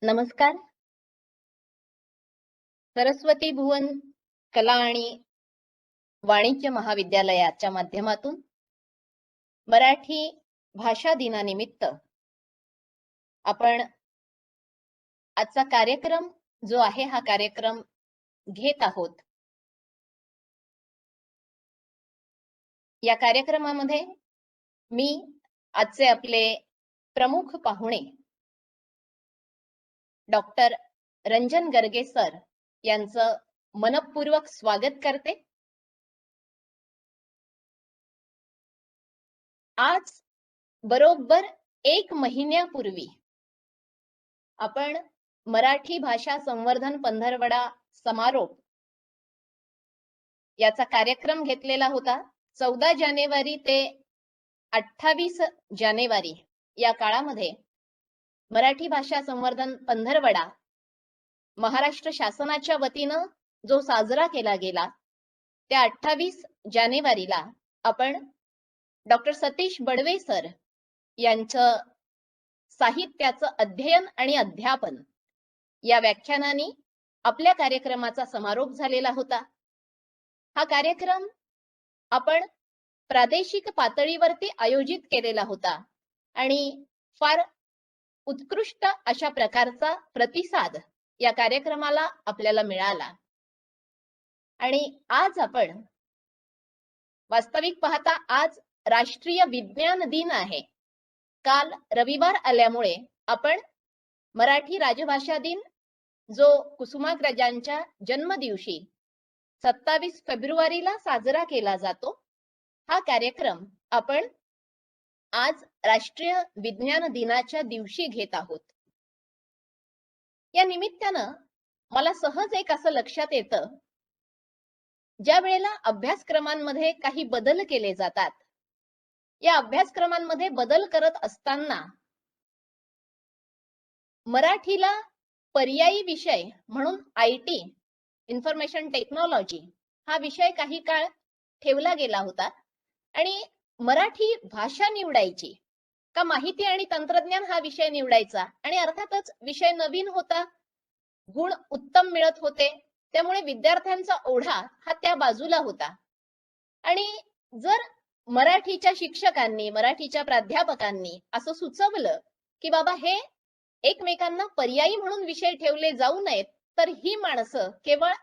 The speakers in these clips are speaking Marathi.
नमस्कार. सरस्वती भुवन कला आणि वाणिज्य महाविद्यालयाच्या माध्यमातून मराठी भाषा दिनानिमित्त आपण आजचा कार्यक्रम जो आहे हा कार्यक्रम घेत आहोत. या कार्यक्रमामध्ये मी आजचे आपले प्रमुख पाहुणे डॉक्टर रंजन गर्गे सर यांचं मनपूर्वक स्वागत करते. आज बरोबर 1 महिन्यापूर्वी आपण मराठी भाषा संवर्धन पंधरवडा समारोप याचा कार्यक्रम घेतलेला होता. 14 जानेवारी ते 28 जानेवारी या काळामध्ये मराठी भाषा संवर्धन पंधरवडा महाराष्ट्र शासनाच्या वतीनं जो साजरा केला गेला, त्या 28 जानेवारीला आपण डॉक्टर सतीश बडवे सर यांचं साहित्याचं अध्ययन आणि अध्यापन या व्याख्यानाने आपल्या कार्यक्रमाचा समारोप झालेला होता. हा कार्यक्रम आपण प्रादेशिक पातळीवरती आयोजित केलेला होता आणि फार उत्कृष्ट अशा प्रकारचा प्रतिसाद या कार्यक्रमाला आपल्याला मिळाला. आणि आज आपण वास्तविक पाहता आज राष्ट्रीय विज्ञान दिन आहे. काल रविवार आल्यामुळे आपण मराठी राजभाषा दिन जो कुसुमाग्रजांच्या जन्मदिवशी 27 फेब्रुवारीला साजरा केला जातो, हा कार्यक्रम आपण आज राष्ट्रीय विज्ञान दिनाच्या दिवशी घेत आहोत. या निमित्तानं मला सहज एक असं लक्षात येतं, ज्या वेळेला अभ्यासक्रमांमध्ये काही बदल केले जातात, या अभ्यासक्रमांमध्ये बदल करत असताना मराठीला पर्यायी विषय म्हणून IT इन्फॉर्मेशन टेक्नॉलॉजी हा विषय काही काळ ठेवला गेला होता आणि मराठी भाषा निवडायची का माहिती आणि तंत्रज्ञान हा विषय निवडायचा. आणि अर्थातच विषय नवीन होता, गुण उत्तम मिळत होते, त्यामुळे विद्यार्थ्यांचा ओढा हा त्या बाजूला होता. आणि जर मराठीच्या शिक्षकांनी, मराठीच्या प्राध्यापकांनी असं सुचवलं की बाबा हे एकमेकांना पर्यायी म्हणून विषय ठेवले जाऊ नयेत, तर ही माणसं केवळ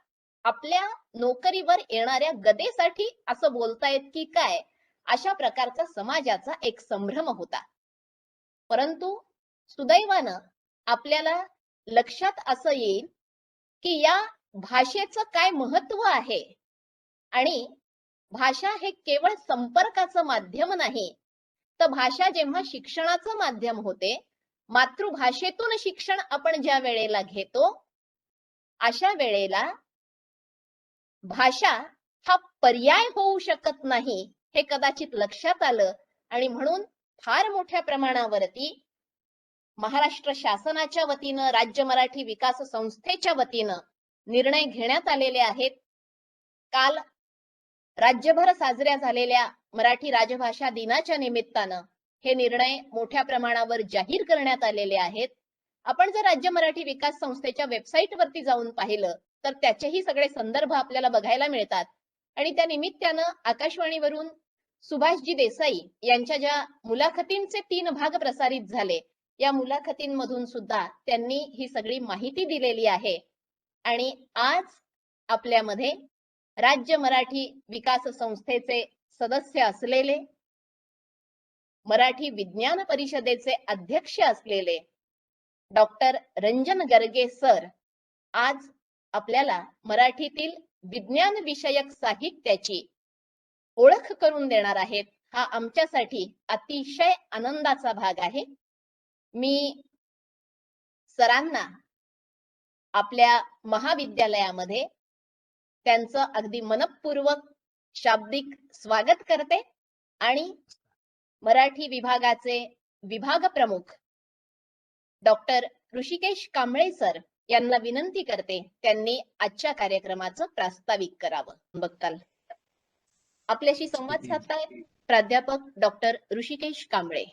आपल्या नोकरीवर येणाऱ्या गदेसाठी असं बोलतायत की काय, अशा प्रकारचा समाजाचा एक संभ्रम होता. परंतु सुदैवानं आपल्याला लक्षात असं येईल की या भाषेचं काय महत्व आहे आणि भाषा हे केवळ संपर्काचं माध्यम नाही, तर भाषा जेव्हा शिक्षणाचं माध्यम होते, मातृभाषेतून शिक्षण आपण ज्या वेळेला घेतो, अशा वेळेला भाषा हा पर्याय होऊ शकत नाही हे कदाचित लक्षात आलं. आणि म्हणून फार मोठ्या प्रमाणावरती महाराष्ट्र शासनाच्या वतीनं, राज्य मराठी विकास संस्थेच्या वतीनं निर्णय घेण्यात आलेले आहेत. काल राज्यभर साजऱ्या झालेल्या मराठी राजभाषा दिनाच्या निमित्तानं हे निर्णय मोठ्या प्रमाणावर जाहीर करण्यात आलेले आहेत. आपण जर राज्य मराठी विकास संस्थेच्या वेबसाईट वरती जाऊन पाहिलं तर त्याचेही सगळे संदर्भ आपल्याला बघायला मिळतात. आणि त्या निमित्तानं आकाशवाणीवरून सुभाषजी देसाई यांच्या ज्या मुलाखतींचे 3 भाग प्रसारित झाले, या मुलाखतींमधून सुद्धा त्यांनी ही सगळी माहिती दिलेली आहे. आणि आज आपल्यामध्ये राज्य मराठी विकास संस्थेचे सदस्य असलेले, मराठी विज्ञान परिषदेचे अध्यक्ष असलेले डॉक्टर रंजन गर्गे सर आज आपल्याला मराठीतील विज्ञान विषयक साहित्याची ओळख करून देणार आहेत. हा आमच्यासाठी अतिशय आनंदाचा भाग आहे. मी सरांना आपल्या महाविद्यालयामध्ये त्यांचं अगदी मनपूर्वक शाब्दिक स्वागत करते आणि मराठी विभागाचे विभाग प्रमुख डॉक्टर ऋषिकेश कांबळे सर यांना विनंती करते त्यांनी आजच्या कार्यक्रमाचं प्रास्ताविक करावं. बघताल आपल्याशी संवाद साधतायत प्राध्यापक डॉक्टर ऋषिकेश कांबळे.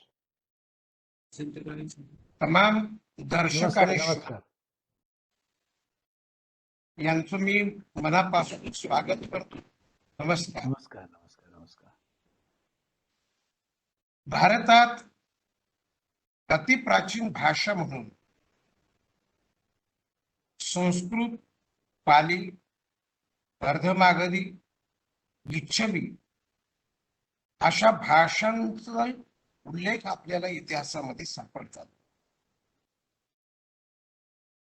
तमाम दर्शक नमस्कार आणि नमस्कार. यांचं मी मनापासून स्वागत करतो. नमस्कार. नमस्कार नमस्कार नमस्कार. भारतात अतिप्राचीन भाषा म्हणून संस्कृत, पाली, अर्धमागधी, लिच्छवी अशा भाषांचा उल्लेख आपल्याला इतिहासामध्ये सापडतात.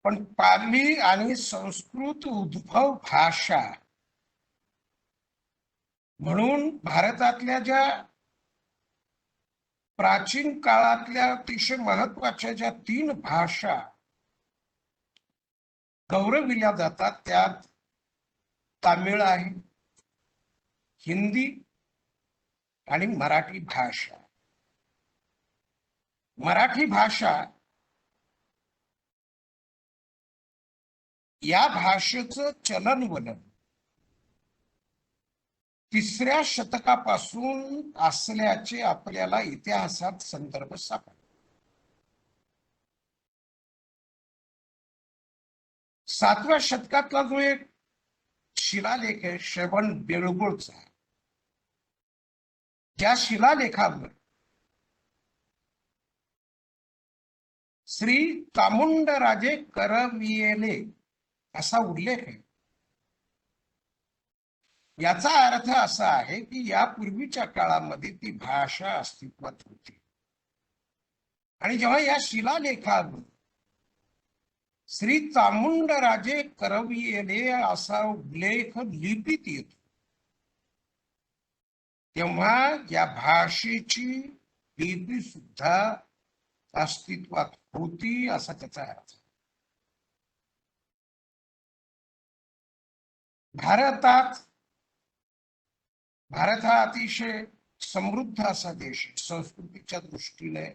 पण पाली आणि संस्कृत उद्भव भाषा म्हणून भारतातल्या ज्या प्राचीन काळातल्या अतिशय महत्वाच्या ज्या 3 भाषा गौरविल्या जातात त्यात तामिळ आहे, हिंदी आणि मराठी भाषा. मराठी भाषा या भाषेचं चलनवलन 3ऱ्या शतकापासून असल्याचे आपल्याला इतिहासात संदर्भ सापडतात. 7व्या शतकातला जो एक शिलालेख आहे श्रवण बेळगोळचा, त्या शिलालेखावर श्री चामुंडराजे करवियेले असा उल्लेख आहे. याचा अर्थ असा आहे की यापूर्वीच्या काळामध्ये ती भाषा अस्तित्वात होती आणि जेव्हा या शिलालेखावर श्री चामुंडराजे करवियेले असा उल्लेख लिपीत येतो तेव्हा या भाषेची लिपी सुद्धा अस्तित्वात होती असा त्याचा अर्थ. भारत हा अतिशय समृद्ध असा देश आहे. संस्कृतीच्या दृष्टीने,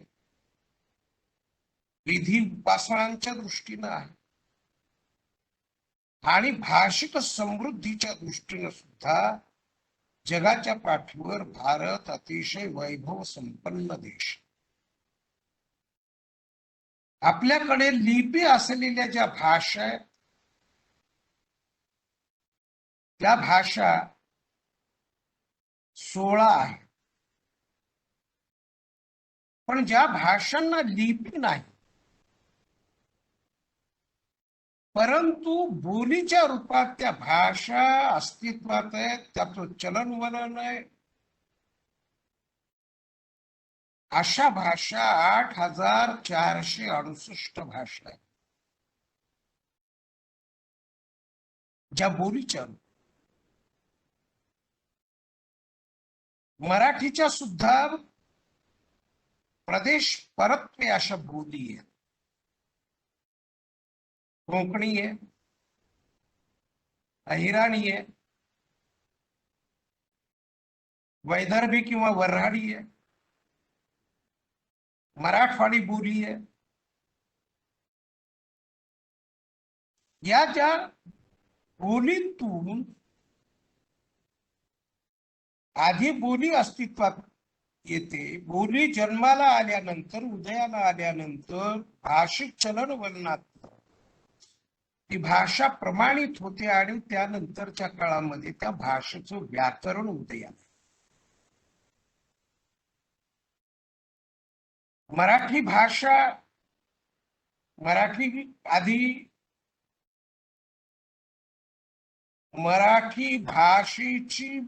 विधी उपासनांच्या दृष्टीने आहे आणि भाषिक समृद्धीच्या दृष्टीने सुद्धा जगाच्या पाठीवर भारत अतिशय वैभव संपन्न देश. आपल्याकडे लिपी असलेल्या ज्या भाषा आहेत त्या भाषा 16 आहेत. पण ज्या भाषांना लिपी नाही परंतु बोलीच्या रूपात त्या भाषा अस्तित्वात आहेत, त्याचं चलनवलन आहे, अशा भाषा 8468 भाषा आहेत ज्या बोलीच्या रूपात. मराठीच्या सुद्धा प्रदेश परत्वे अशा बोली आहेत. कोकणी आहे, अहिराणी आहे, वैदर्भी किंवा वऱ्हाडी आहे, मराठवाडी बोली आहे. या ज्या बोलीतून आधी बोली अस्तित्वात येते, बोली जन्माला आल्यानंतर, उदयाला आल्यानंतर भाषिक चलनवलनात ती भाषा प्रमाणित होते आणि त्यानंतरच्या काळामध्ये त्या भाषेचं व्याकरण उदयाला. मराठी भाषा, मराठी भाषेची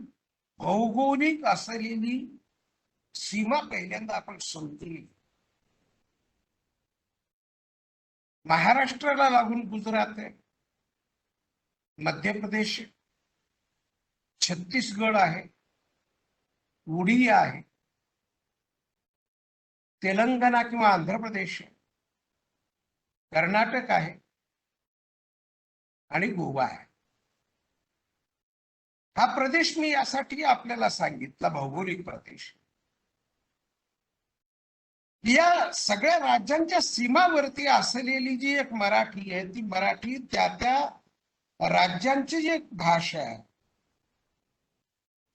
भौगोलिक असलेली सीमा पहिल्यांदा आपण समजून घेऊ. महाराष्ट्राला लागून गुजरात आहे, मध्य प्रदेश, छत्तीसगड आहे, उडिया आहे, तेलंगणा किंवा आंध्र प्रदेश आहे, कर्नाटक आहे आणि गोवा आहे. हा प्रदेश मी यासाठी आपल्याला सांगितला, भौगोलिक प्रदेश. या सगळ्या राज्यांच्या सीमावरती असलेली जी एक मराठी आहे, ती मराठी त्या त्या राज्यांची जी एक भाषा आहे,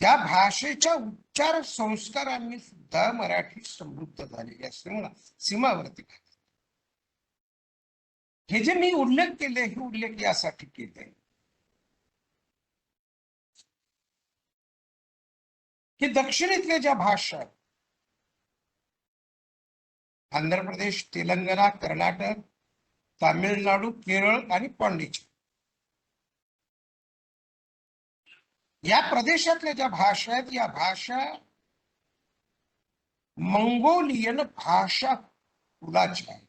त्या भाषेच्या उच्चार संस्कारांनी सुद्धा मराठी समृद्ध झालेली असते. सीमावर्ती हे जे मी उल्लेख केले हे उल्लेख यासाठी केले की दक्षिणेतल्या ज्या भाषा आहेत, आंध्र प्रदेश, तेलंगणा, कर्नाटक, तामिळनाडू, केरळ आणि पांडिचेरी, या प्रदेशातल्या ज्या भाषा आहेत, या भाषा मंगोलियन भाषा कुलाच्या आहेत.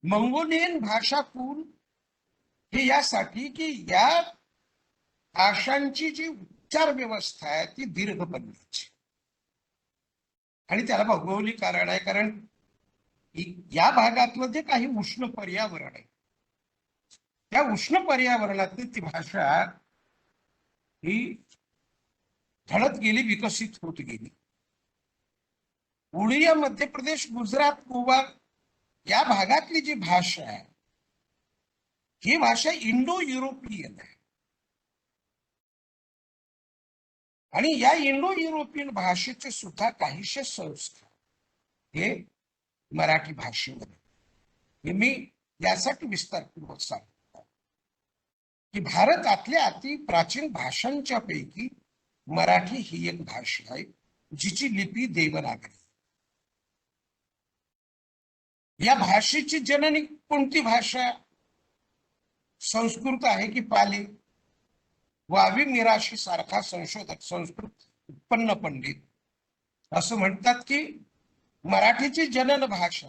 मंगोलियन भाषा कुल हे यासाठी की या भाषांची जी उच्चार व्यवस्था आहे ती दीर्घ बनण्याची, आणि त्याला भौगोलिक कारण आहे. कारण या भागातलं जे काही उष्ण पर्यावरण आहे, त्या उष्ण पर्यावरणातली ती भाषा ही ढळत गेली, विकसित होत गेली. उडिया, मध्य प्रदेश, गुजरात, गोवा या भागातली जी भाषा आहे ही भाषा इंडो युरोपियन आहे, आणि या इंडो युरोपियन भाषेचे सुद्धा काहीशे संस्कार हे मराठी भाषेमध्ये. हे मी यासाठी विस्तारपूर्वक सांगतो की भारतातल्या अति प्राचीन भाषांच्या पैकी मराठी ही एक भाषा आहे जिची लिपी देवनागरी. या भाषेची जननी कोणती भाषा? संस्कृत आहे की पाली? वावी मिराशी सारखा संशोधक, संस्कृत उत्पन्न पंडित असं म्हणतात की मराठीची जनन भाषा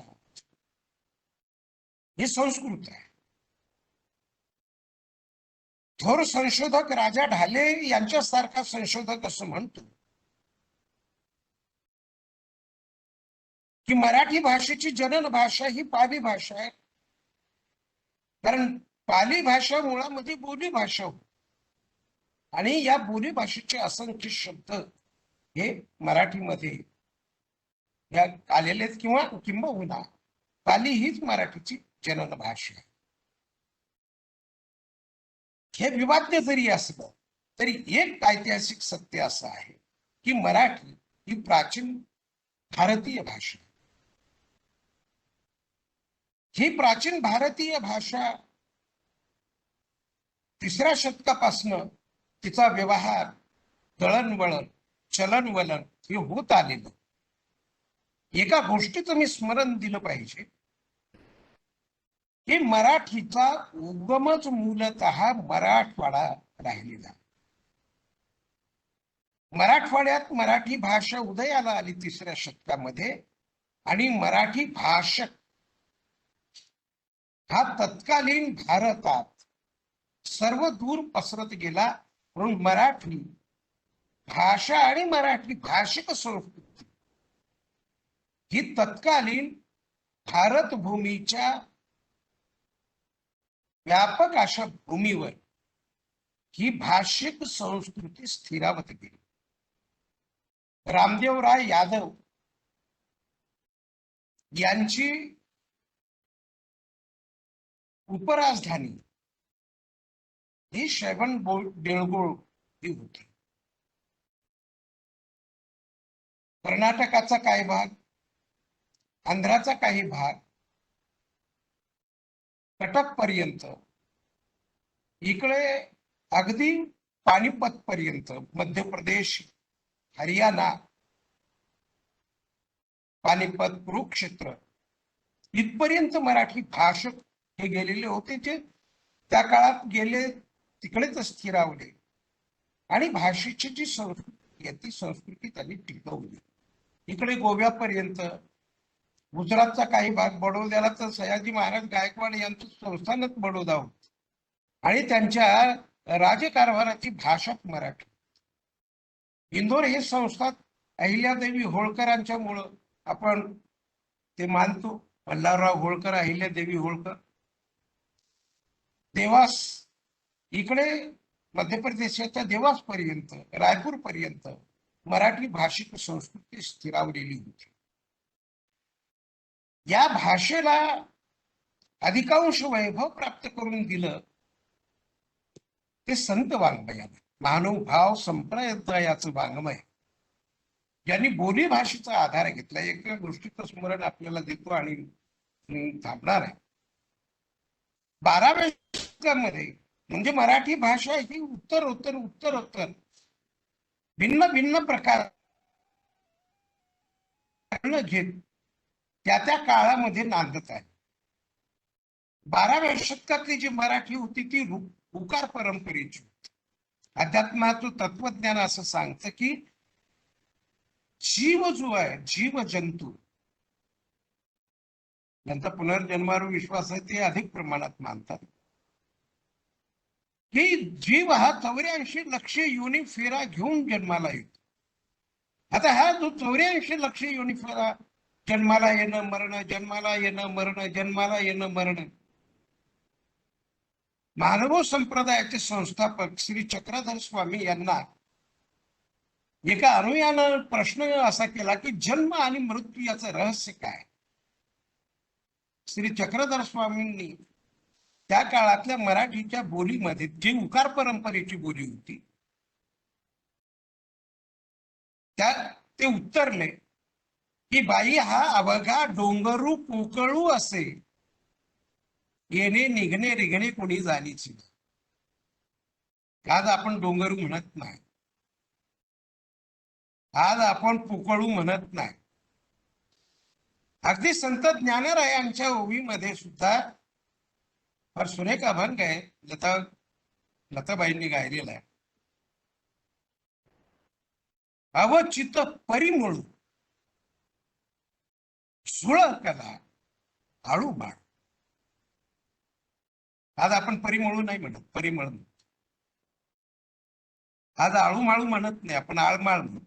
ही संस्कृत आहे. थोर संशोधक राजा ढाले यांच्यासारखा संशोधक असं म्हणतो की मराठी भाषेची जनन भाषा ही पाली भाषा आहे. कारण पाली भाषा मुळामध्ये बोली भाषा होती, आणि या बोली भाषेचे असंख्य शब्द हे मराठीमध्ये या आलेले आहेत, किंवा किंबहुना पाली हीच मराठीची जनन भाषा आहे. हे विवाद्य जरी असलं तरी एक ऐतिहासिक सत्य असं आहे की मराठी ही प्राचीन भारतीय भाषा. ही प्राचीन भारतीय भाषा 3ऱ्या शतकापासून तिचा व्यवहार, दळणवळण, चलनवलन हे होत आलेलं. एका गोष्टीचं मी स्मरण दिलं पाहिजे की मराठीचा उगमच मूलतः मराठवाडा राहिलेला. मराठवाड्यात मराठी भाषा उदयाला आली 3ऱ्या शतकामध्ये, आणि मराठी भाषक हा तत्कालीन भारतात सर्व दूर पसरत गेला. म्हणून मराठी भाषा आणि मराठी भाषिक संस्कृती ही तत्कालीन भारत भूमीच्या व्यापक अशा भूमीवर ही भाषिक संस्कृती स्थिरावत गेली. रामदेवराय यादव यांची उपराजधानी ही बेळगोळ ही होती. कर्नाटकाचा काही भाग, आंध्राचा काही भाग, कटक पर्यंत, इकडे अगदी पानिपत पर्यंत, मध्य प्रदेश, हरियाणा, पानिपत, कुरुक्षेत्र इथपर्यंत मराठी भाषक हे गेलेले होते, जे त्या काळात गेले तिकडेच स्थिरावले, आणि भाषेची जी संस्कृती आहे ती संस्कृती त्यांनी टिकवली. इकडे गोव्यापर्यंत, गुजरातचा काही भाग, बडोद्याला तर सयाजी महाराज गायकवाड यांचं संस्थानच बडोदा होत, आणि त्यांच्या राजकारभाराची भाषा मराठी. इंदोर हे संस्थान अहिल्यादेवी होळकरांच्यामुळं आपण ते मानतो. मल्हारराव होळकर, अहिल्यादेवी होळकर. देवास, इकडे मध्य प्रदेशाच्या देवास पर्यंत, रायपूर पर्यंत मराठी भाषिक संस्कृती स्थिरावलेली होती. या भाषेला अधिकांश वैभव प्राप्त करून दिलं ते संत वाङ्मयाने. महानुभाव संप्रदायाचं वाङ्मय यांनी बोली भाषेचा आधार घेतला. एका गोष्टीचं स्मरण आपल्याला देतो आणि थांबणार आहे. 12व्या शतकामध्ये म्हणजे मराठी भाषा ही उत्तरोत्तर भिन्न भिन्न प्रकार घेत त्या त्या काळामध्ये नांदत आहे. 12व्या शतकातली जी मराठी होती ती उकार परंपरेची होती. अध्यात्माचं तत्वज्ञान असं सांगतं की जीव जो आहे, जीव जंतू यांचा पुनर्जन्मावर विश्वास आहे ते अधिक प्रमाणात मानतात की जीव हा 84 लक्ष योनी फेरा घेऊन जन्माला येतो. आता हा जो 84 लक्ष योनी फेरा जन्माला येणं मरण, जन्माला येणं मरण, जन्माला येणं मरण, मानव संप्रदायाचे संस्थापक श्री चक्रधर स्वामी यांना एका अनुयानं प्रश्न असा केला की जन्म आणि मृत्यू याचं रहस्य काय. श्री चक्रधर स्वामींनी त्या काळातल्या मराठीच्या बोलीमध्ये जी उकार परंपरेची बोली होती त्या ते उत्तरले की बाई हा अवघा डोंगरू पोकळू असे, येणे निघणे रिघणे कोणी जाणीची. आज आपण डोंगरू म्हणत नाही, आज आपण पोकळू म्हणत नाही. अगदी संत ज्ञानरायांच्या ओवीमध्ये सुद्धा फार सुरेख अभंग आहे, लताबाईंनी गायलेला आहे. अवचित परिमळू सुळ कला आळू बाळ. आज आपण परिमळू नाही म्हणत, परिमळ म्हणतो. आज आळूमाळू म्हणत नाही, आपण आळमाळ म्हणतो.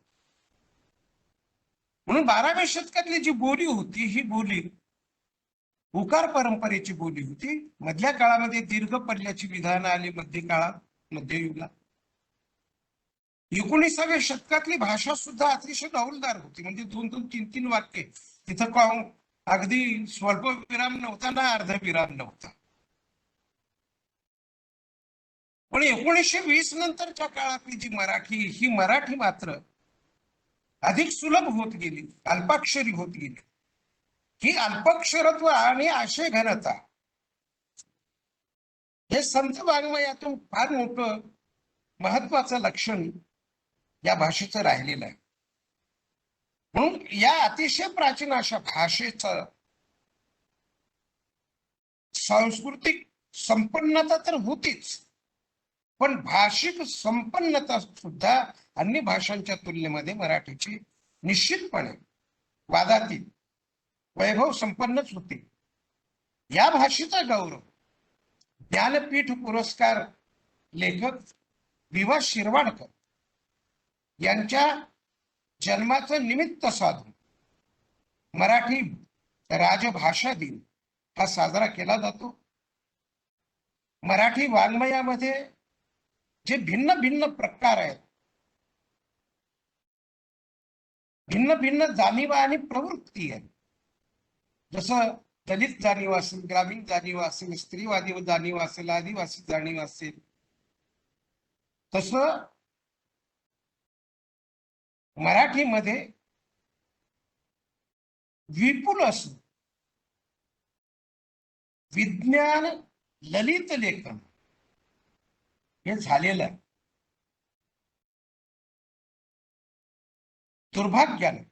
म्हणून 12व्या शतकातली जी बोली होती ही बोली उकार परंपरेची बोली होती. मधल्या काळामध्ये दीर्घ पल्ल्याची विधानं आली मध्ययुगात. 19व्या शतकातली भाषा सुद्धा अतिशय डौलदार होती. म्हणजे 2-2, 3-3 वाक्य तिथं अगदी स्वल्प विराम नव्हता ना अर्ध विराम नव्हता. पण 1920 नंतरच्या काळातली जी मराठी ही मराठी मात्र अधिक सुलभ होत गेली, अल्पाक्षरी होत गेली. ही अल्पाक्षरत्व आणि आशय घनता हे संत वाङ्मयातून फार मोठं महत्वाचं लक्षण या भाषेचं राहिलेलं आहे. म्हणून या अतिशय प्राचीन अशा भाषेचं सांस्कृतिक संपन्नता तर होतीच, पण भाषिक संपन्नता सुद्धा अन्य भाषांच्या तुलनेमध्ये मराठीची निश्चितपणे वादातीत वैभव संपन्नच होती. या भाषेचा गौरव ज्ञानपीठ पुरस्कार लेखक वि.वा. शिरवाडकर यांच्या जन्माचं निमित्त साधून मराठी राजभाषा दिन हा साजरा केला जातो. मराठी वाङ्मयामध्ये जे भिन्न भिन्न प्रकार आहेत, भिन्न भिन्न जाणीवा आणि प्रवृत्ती आहेत, जसं दलित जाणीव असेल, ग्रामीण जाणीव असेल, स्त्रीवादी जाणीव असेल, आदिवासी जाणीव असेल, तसं मराठीमध्ये विपुल असं विज्ञान ललित लेखन हे झालेलं आहे. दुर्भाग्याने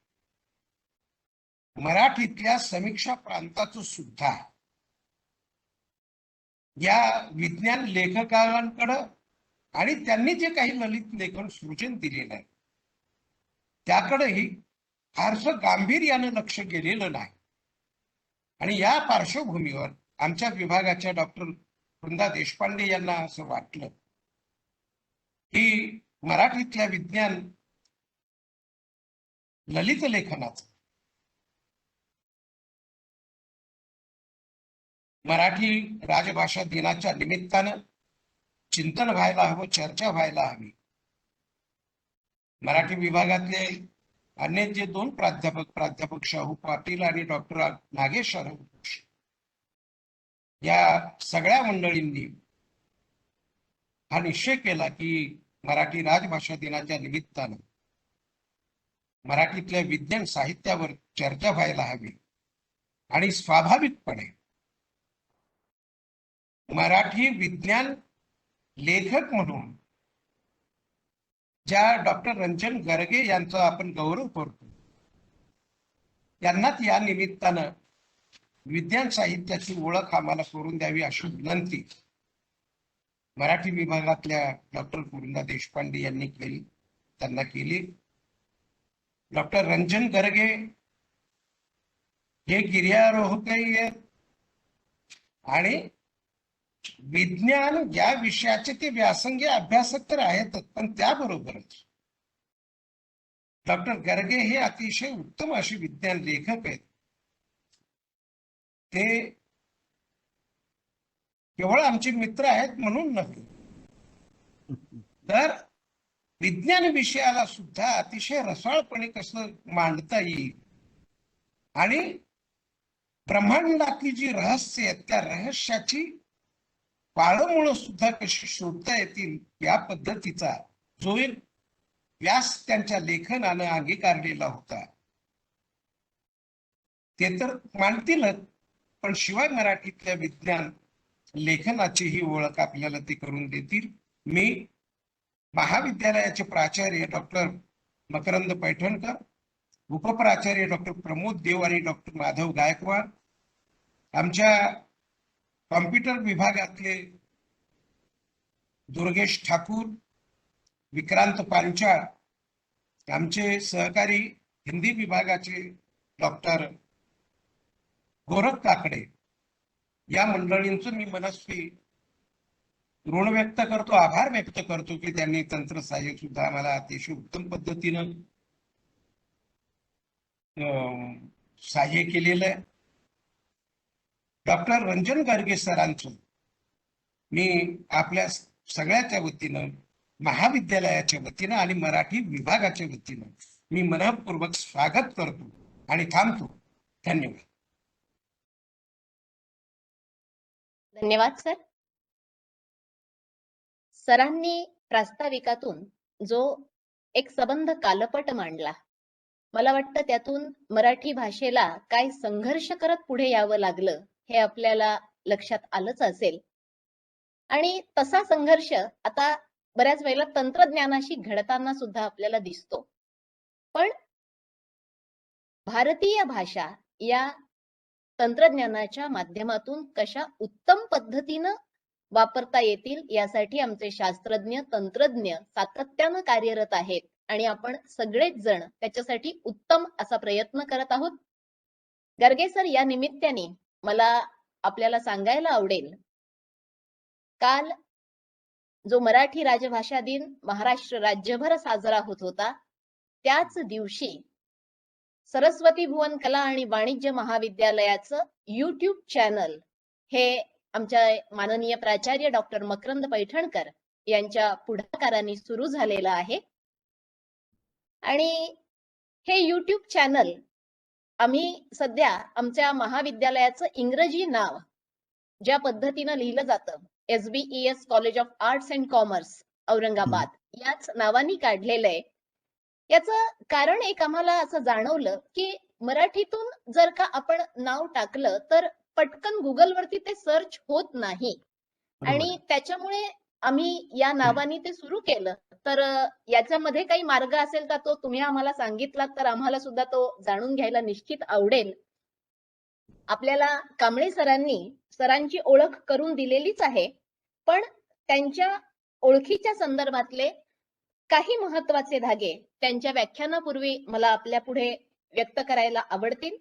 मराठीतल्या समीक्षा प्रांताचं सुद्धा या विज्ञान लेखकांकडं आणि त्यांनी जे काही ललित लेखन सृजन दिलेलं आहे त्याकडेही फारसं गांभीर्यानं लक्ष गेलेलं नाही. आणि या पार्श्वभूमीवर आमच्या विभागाच्या डॉक्टर वृंदा देशपांडे यांना असं वाटलं की मराठीतल्या विज्ञान ललित लेखनाचं मराठी राजभाषा दिनाच्या निमित्तानं चिंतन व्हायला हवं, चर्चा व्हायला हवी. मराठी विभागातले अन्य जे 2 प्राध्यापक शाहू पाटील आणि डॉक्टर नागेश घोष या सगळ्या मंडळींनी हा निश्चय केला की मराठी राजभाषा दिनाच्या निमित्तानं मराठीतल्या विज्ञान साहित्यावर चर्चा व्हायला हवी. आणि स्वाभाविकपणे मराठी विज्ञान लेखक म्हणून ज्या डॉक्टर रंजन गर्गे यांचा आपण गौरव करतो, यांनाच या निमित्तानं विज्ञान साहित्याची ओळख आम्हाला करून द्यावी अशी विनंती मराठी विभागातल्या डॉक्टर पूर्णा देशपांडे यांनी केली, त्यांना केली. डॉक्टर रंजन गर्गे हे गिर्यारोहकही आहेत आणि विज्ञान या विषयाचे ते व्यासंगी अभ्यासक तर आहेतच, पण त्याबरोबरच डॉक्टर गर्गे हे अतिशय उत्तम असे विज्ञान लेखक आहेत. ते केवळ आमचे मित्र आहेत म्हणून नव्हे, तर विज्ञान विषयाला सुद्धा अतिशय रसाळपणे कसं मांडता येईल आणि ब्रह्मांडातली जी रहस्य आहेत त्या रहस्याची पाळंमुळं सुद्धा कशी शोधता येतील या पद्धतीचा जो एक व्यास त्यांच्या लेखनानं अंगीकारलेला होता ते तर मांडतीलच, पण शिवाय मराठीतल्या विज्ञान लेखनाची ही ओळख आपल्याला ते करून देतील. मी महाविद्यालयाचे प्राचार्य डॉक्टर मकरंद पैठणकर, उपप्राचार्य डॉक्टर प्रमोद देव आणि डॉक्टर माधव गायकवाड, आमच्या कॉम्प्युटर विभागातले दुर्गेश ठाकूर, विक्रांत पांचाळ, आमचे सहकारी हिंदी विभागाचे डॉक्टर गोरख काकडे, या मंडळींचं मी मनस्वी ऋण व्यक्त करतो, आभार व्यक्त करतो की त्यांनी तंत्रसहाय्य सुद्धा आम्हाला अतिशय उत्तम पद्धतीनं सहाय्य केलेलं आहे. डॉक्टर रंजन गर्गे सरांचं मी आपल्या सगळ्याच्या वतीनं, महाविद्यालयाच्या वतीनं आणि मराठी विभागाच्या वतीनं मी मनःपूर्वक स्वागत करतो आणि थांबतो. धन्यवाद. धन्यवाद सर. सरांनी प्रास्ताविकातून जो एक सबंध कालपट मांडला, मला वाटतं त्यातून मराठी भाषेला काय संघर्ष करत पुढे यावं लागलं हे आपल्याला लक्षात आलंच असेल. आणि तसा संघर्ष आता बऱ्याच वेळेला तंत्रज्ञानाशी घडताना सुद्धा आपल्याला दिसतो. पण भारतीय भाषा या तंत्रज्ञानाच्या माध्यमातून कशा उत्तम पद्धतीनं वापरता येतील यासाठी आमचे शास्त्रज्ञ, तंत्रज्ञ सातत्यानं कार्यरत आहेत आणि आपण सगळेच जण त्याच्यासाठी उत्तम असा प्रयत्न करत आहोत. गर्गे सर, या निमित्ताने मला आपल्याला सांगायला आवडेल, काल जो मराठी राजभाषा दिन महाराष्ट्र राज्यभर साजरा होत होता, त्याच दिवशी सरस्वती भुवन कला आणि वाणिज्य महाविद्यालयाचं YouTube चॅनल हे आमच्या माननीय प्राचार्य डॉक्टर मकरंद पैठणकर यांच्या पुढाकाराने सुरू झालेलं आहे. आणि हे YouTube चॅनल आम्ही सध्या आमच्या महाविद्यालयाचं इंग्रजी नाव ज्या पद्धतीनं लिहिलं जातं, SBES college of arts and commerce Aurangabad, याच नावाने काढलेलं आहे. याचं कारण एक आम्हाला असं जाणवलं की मराठीतून जर का आपण नाव टाकलं तर पटकन गुगलवरती ते सर्च होत नाही आणि त्याच्यामुळे आम्ही या नावाने ते सुरू केलं. तर याच्यामध्ये काही मार्ग असेल तर तो तुम्ही आम्हाला सांगितलात तर आम्हाला सुद्धा तो जाणून घ्यायला निश्चित आवडेल. आपल्याला कांबळे सरांची ओळख करून दिलेलीच आहे, पण त्यांच्या ओळखीच्या संदर्भातले काही महत्वाचे धागे त्यांच्या व्याख्यानापूर्वी मला आपल्या पुढे व्यक्त करायला आवडतील.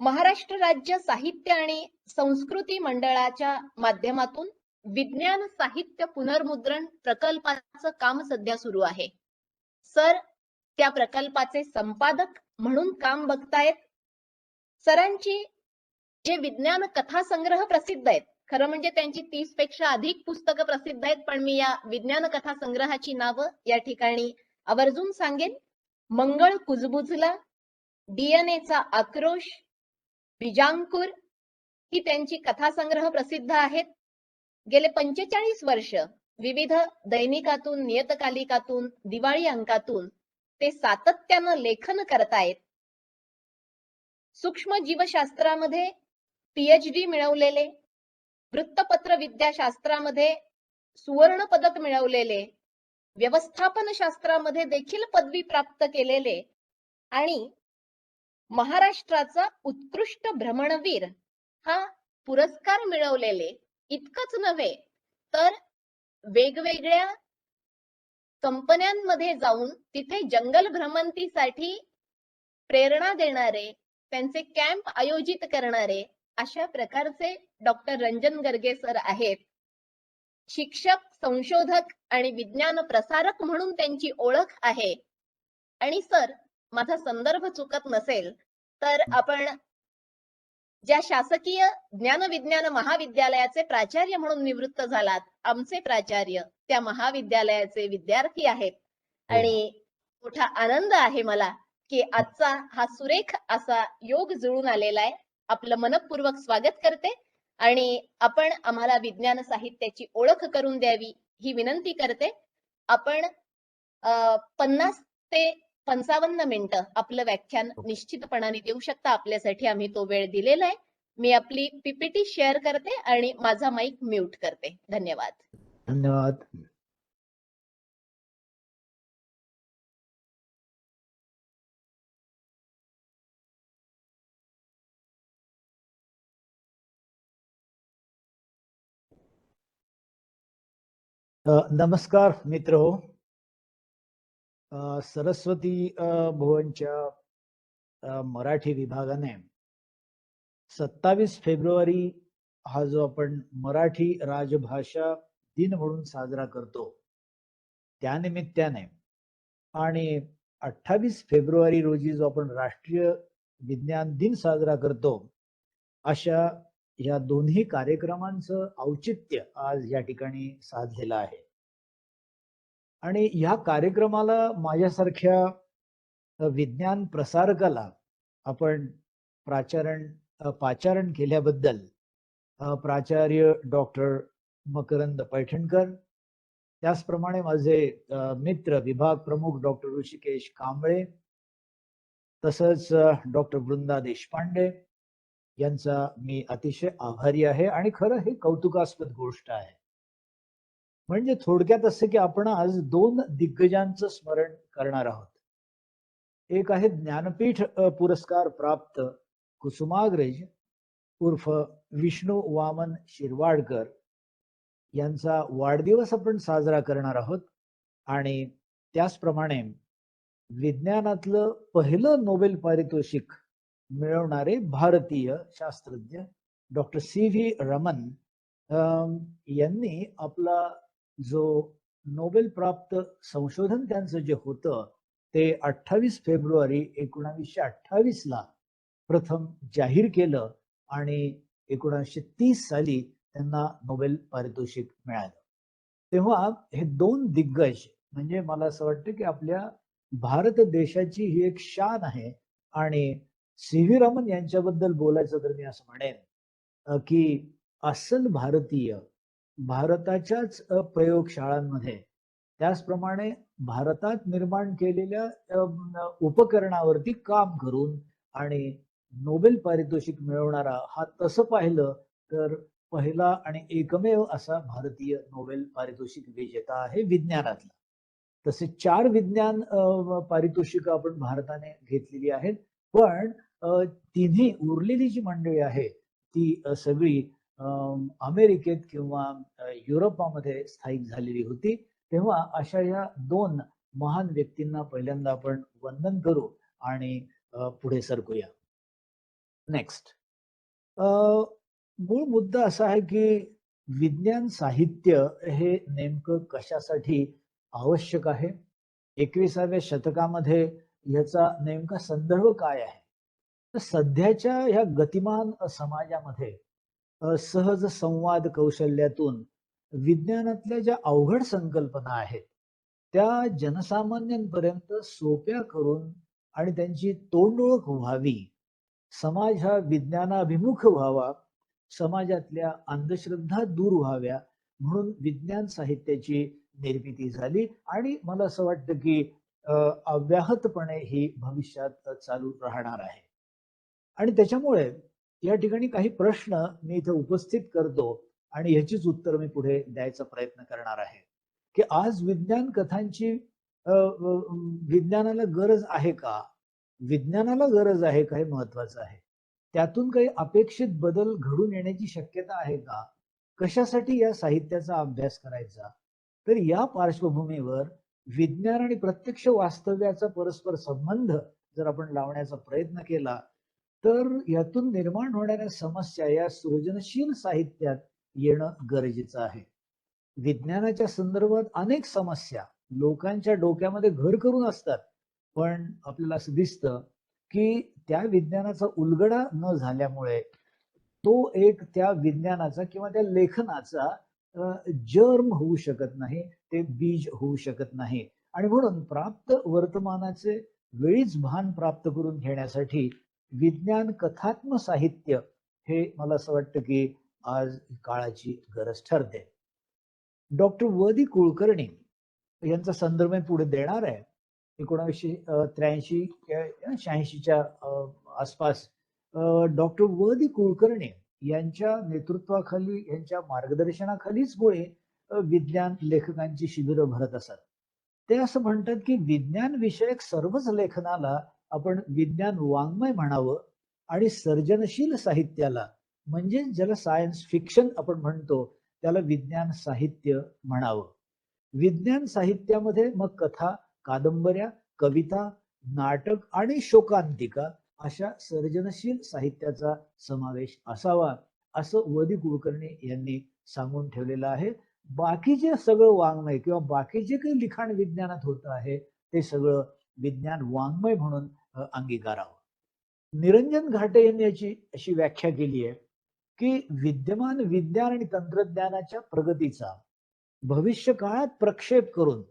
महाराष्ट्र राज्य साहित्य आणि संस्कृती मंडळाच्या माध्यमातून विज्ञान साहित्य पुनर्मुद्रण प्रकल्पाचं काम सध्या सुरू आहे. सर त्या प्रकल्पाचे संपादक म्हणून काम बघतायत. सरांची जे विज्ञान कथा संग्रह प्रसिद्ध आहेत, खरं म्हणजे त्यांची 30 पेक्षा अधिक पुस्तकं प्रसिद्ध आहेत, पण मी या विज्ञान कथा संग्रहाची नावं या ठिकाणी आवर्जून सांगेन. मंगळ कुजबुजला, डीएनएचा आक्रोश, बीजांकुर ही त्यांची कथा संग्रह प्रसिद्ध आहेत. गेले 45 वर्ष विविध दैनिकातून, नियतकालिकातून, दिवाळी अंकातून ते सातत्यानं लेखन करतायत. सूक्ष्म जीवशास्त्रामध्ये PhD मिळवलेले, वृत्तपत्र विद्याशास्त्रामध्ये सुवर्ण पदक मिळवलेले, व्यवस्थापन शास्त्रामध्ये देखील पदवी प्राप्त केलेले आणि महाराष्ट्राचा उत्कृष्ट भ्रमणवीर हा पुरस्कार मिळवलेले इतकंच नव्हे तर वेगवेगळ्या कंपन्यांमध्ये जाऊन तिथे जंगल भ्रमंतीसाठी प्रेरणा देणारे, त्यांचे कॅम्प आयोजित करणारे अशा प्रकारचे डॉक्टर रंजन गर्गे सर आहेत. शिक्षक, संशोधक आणि विज्ञान प्रसारक म्हणून त्यांची ओळख आहे. आणि सर, माझा संदर्भ चुकत नसेल तर आपण ज्या शासकीय ज्ञानविज्ञान महाविद्यालयाचे प्राचार्य म्हणून निवृत्त झालात, आमचे प्राचार्य त्या महाविद्यालयाचे विद्यार्थी आहेत. आणि मोठा आनंद आहे मला की आजचा हा सुरेख असा योग जुळून आलेला आहे. आपलं मनपूर्वक स्वागत करते आणि आपण आम्हाला विज्ञान साहित्याची ओळख करून द्यावी ही विनंती करते. आपण 50 ते 55 मिनिटं आपलं व्याख्यान निश्चितपणाने देऊ शकता. आपल्यासाठी आम्ही तो वेळ दिलेला आहे. मी आपली PPT शेअर करते आणि माझा माईक म्यूट करते. धन्यवाद. धन्यवाद. नमस्कार मित्र हो. सरस्वती भुवनच्या मराठी विभागाने 27 फेब्रुवारी हा जो आपण मराठी राजभाषा दिन म्हणून साजरा करतो त्यानिमित्ताने आणि 28 फेब्रुवारी रोजी जो आपण राष्ट्रीय विज्ञान दिन साजरा करतो अशा या दोन्ही कार्यक्रमांचं औचित्य आज या ठिकाणी साधलेलं आहे. आणि या कार्यक्रमाला माझ्यासारख्या विज्ञान प्रसारकाला आपण पाचारण केल्याबद्दल प्राचार्य डॉक्टर मकरंद पैठणकर, त्याचप्रमाणे माझे मित्र विभाग प्रमुख डॉक्टर ऋषिकेश कांबळे, तसंच डॉक्टर वृंदा देशपांडे यांचा मी अतिशय आभारी आहे. आणि खरं हे कौतुकास्पद गोष्ट आहे. म्हणजे थोडक्यात असं की आपण आज 2 दिग्गजांचं स्मरण करणार आहोत. एक आहे ज्ञानपीठ पुरस्कार प्राप्त कुसुमाग्रज उर्फ विष्णू वामन शिरवाडकर यांचा वाढदिवस आपण साजरा करणार आहोत. आणि त्याचप्रमाणे विज्ञानातलं पहिलं नोबेल पारितोषिक मिळवणारे भारतीय शास्त्रज्ञ डॉक्टर CV रमन यांनी आपला जो नोबेल प्राप्त संशोधन त्यांचं जे होतं ते 28 फेब्रुवारी 1928 ला प्रथम जाहीर केलं आणि 1930 साली त्यांना नोबेल पारितोषिक मिळालं. तेव्हा हे 2 दिग्गज म्हणजे मला असं वाटतं की आपल्या भारत देशाची ही एक शान आहे. आणि CV रमन यांच्याबद्दल बोलायचं तर मी असं म्हणेन की अस्सल भारतीय भारताच्याच प्रयोगशाळांमध्ये, त्याचप्रमाणे भारतात निर्माण केलेल्या उपकरणावरती काम करून आणि नोबेल पारितोषिक मिळवणारा हा तसं पाहिलं तर पहिला आणि एकमेव असा भारतीय नोबेल पारितोषिक विजेता आहे विज्ञानातला. तसे 4 विज्ञान पारितोषिक आपण भारताने घेतलेली आहेत. पण तिन्ही उरलेली जी मंडळी आहे ती सगळी अमेरिकेत किंवा युरोपामध्ये स्थायिक झालेली होती. तेव्हा अशा या 2 महान व्यक्तींना पहिल्यांदा आपण वंदन करू आणि पुढे सरकूया. नेक्स्ट. मूळ मुद्दा असा आहे की विज्ञान साहित्य हे नेमकं कशासाठी आवश्यक आहे, 21व्या शतकामध्ये याचा नेमका संदर्भ काय आहे. तर सध्याच्या ह्या गतिमान समाजामध्ये सहज संवाद कौशल्यातून विज्ञानातल्या ज्या अवघड संकल्पना आहेत त्या जनसामान्यांपर्यंत सोप्या करून आणि त्यांची तोंडओळख व्हावी, समाज हा विज्ञानाभिमुख व्हावा, समाजातल्या अंधश्रद्धा दूर व्हाव्या म्हणून विज्ञान साहित्याची निर्मिती झाली. आणि मला असं वाटतं की अव्याहतपणे ही भविष्यात चालू राहणार आहे. आणि त्याच्यामुळे या ठिकाणी काही प्रश्न मी इथे उपस्थित करतो आणि ह्याचीच उत्तर मी पुढे द्यायचा प्रयत्न करणार आहे की आज विज्ञान कथांची विज्ञानाला गरज आहे का? विज्ञानाला गरज आहे का हे महत्वाचं आहे. त्यातून काही अपेक्षित बदल घडून येण्याची शक्यता आहे का? कशासाठी या साहित्याचा अभ्यास करायचा? तर या पार्श्वभूमीवर विज्ञान आणि प्रत्यक्ष वास्तव्याचा परस्पर संबंध जर आपण लावण्याचा प्रयत्न केला तर यातून निर्माण होणाऱ्या समस्या या सृजनशील साहित्यात येणं गरजेचं आहे. विज्ञानाच्या संदर्भात अनेक समस्या लोकांच्या डोक्यामध्ये घर करून असतात, पण आपल्याला असं दिसतं की त्या विज्ञानाचा उलगडा न झाल्यामुळे तो एक त्या विज्ञानाचा किंवा त्या लेखनाचा जर्म होऊ शकत नाही, ते बीज होऊ शकत नाही. आणि म्हणून प्राप्त वर्तमानाचे वेळीच भान प्राप्त करून घेण्यासाठी विज्ञान कथात्म साहित्य हे मला असं वाटतं की आज काळाची गरज ठरते. डॉक्टर व.दी. कुलकर्णी यांचा संदर्भ मी पुढे देणार आहे. 1983 86च्या आसपास डॉक्टर व.दी. कुलकर्णी यांच्या नेतृत्वाखाली, यांच्या मार्गदर्शनाखालीच मुळे विज्ञान लेखकांची शिबिरं भरत असत. ते असं म्हणतात की विज्ञान विषयक सर्वच लेखनाला आपण विज्ञान वाङ्मय म्हणावं आणि सर्जनशील साहित्याला म्हणजे ज्याला सायन्स फिक्शन आपण म्हणतो त्याला विज्ञान साहित्य म्हणावं. विज्ञान साहित्यामध्ये मग कथा, कादंबऱ्या, कविता, नाटक आणि शोकांतिका अशा सर्जनशील साहित्याचा समावेश असावा असं व.दी. कुलकर्णी यांनी सांगून ठेवलेलं आहे. बाकीचे सगळं वाङ्मय किंवा बाकीचे काही लिखाण विज्ञानात होत आहे ते सगळं विज्ञान वाङ्मय म्हणून अंगीकारावं. निरंजन घाटे यांनी याची अशी व्याख्या केली आहे की विद्यमान विज्ञान आणि तंत्रज्ञानाच्या प्रगतीचा भविष्य काळात प्रक्षेप करून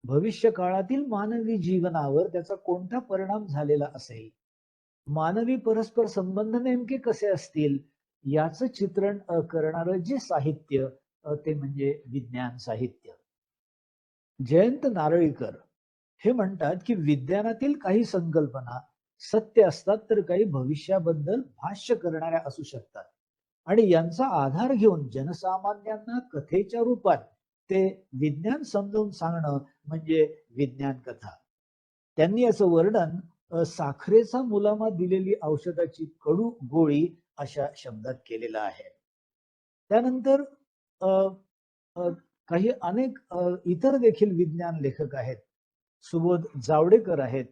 भविष्य काळातील मानवी जीवनावर त्याचा कोणता परिणाम झालेला असेल, मानवी परस्पर संबंध नेमके कसे असतील याचं चित्रण करणारं जे साहित्य ते म्हणजे विज्ञान साहित्य. जयंत नारळीकर हे म्हणतात की विज्ञानातील काही संकल्पना सत्य असतात तर काही भविष्याबद्दल भाष्य करणाऱ्या असू शकतात आणि यांचा आधार घेऊन जनसामान्यांना कथेच्या रूपात ते विज्ञान समजावून सांगणं म्हणजे विज्ञान कथा. त्यांनी याचं वर्णन साखरेचा मुलामा दिलेली औषधाची कडू गोळी अशा शब्दात केलेलं आहे. त्यानंतर काही अनेक इतर देखील विज्ञान लेखक आहेत. सुबोध जावडेकर आहेत,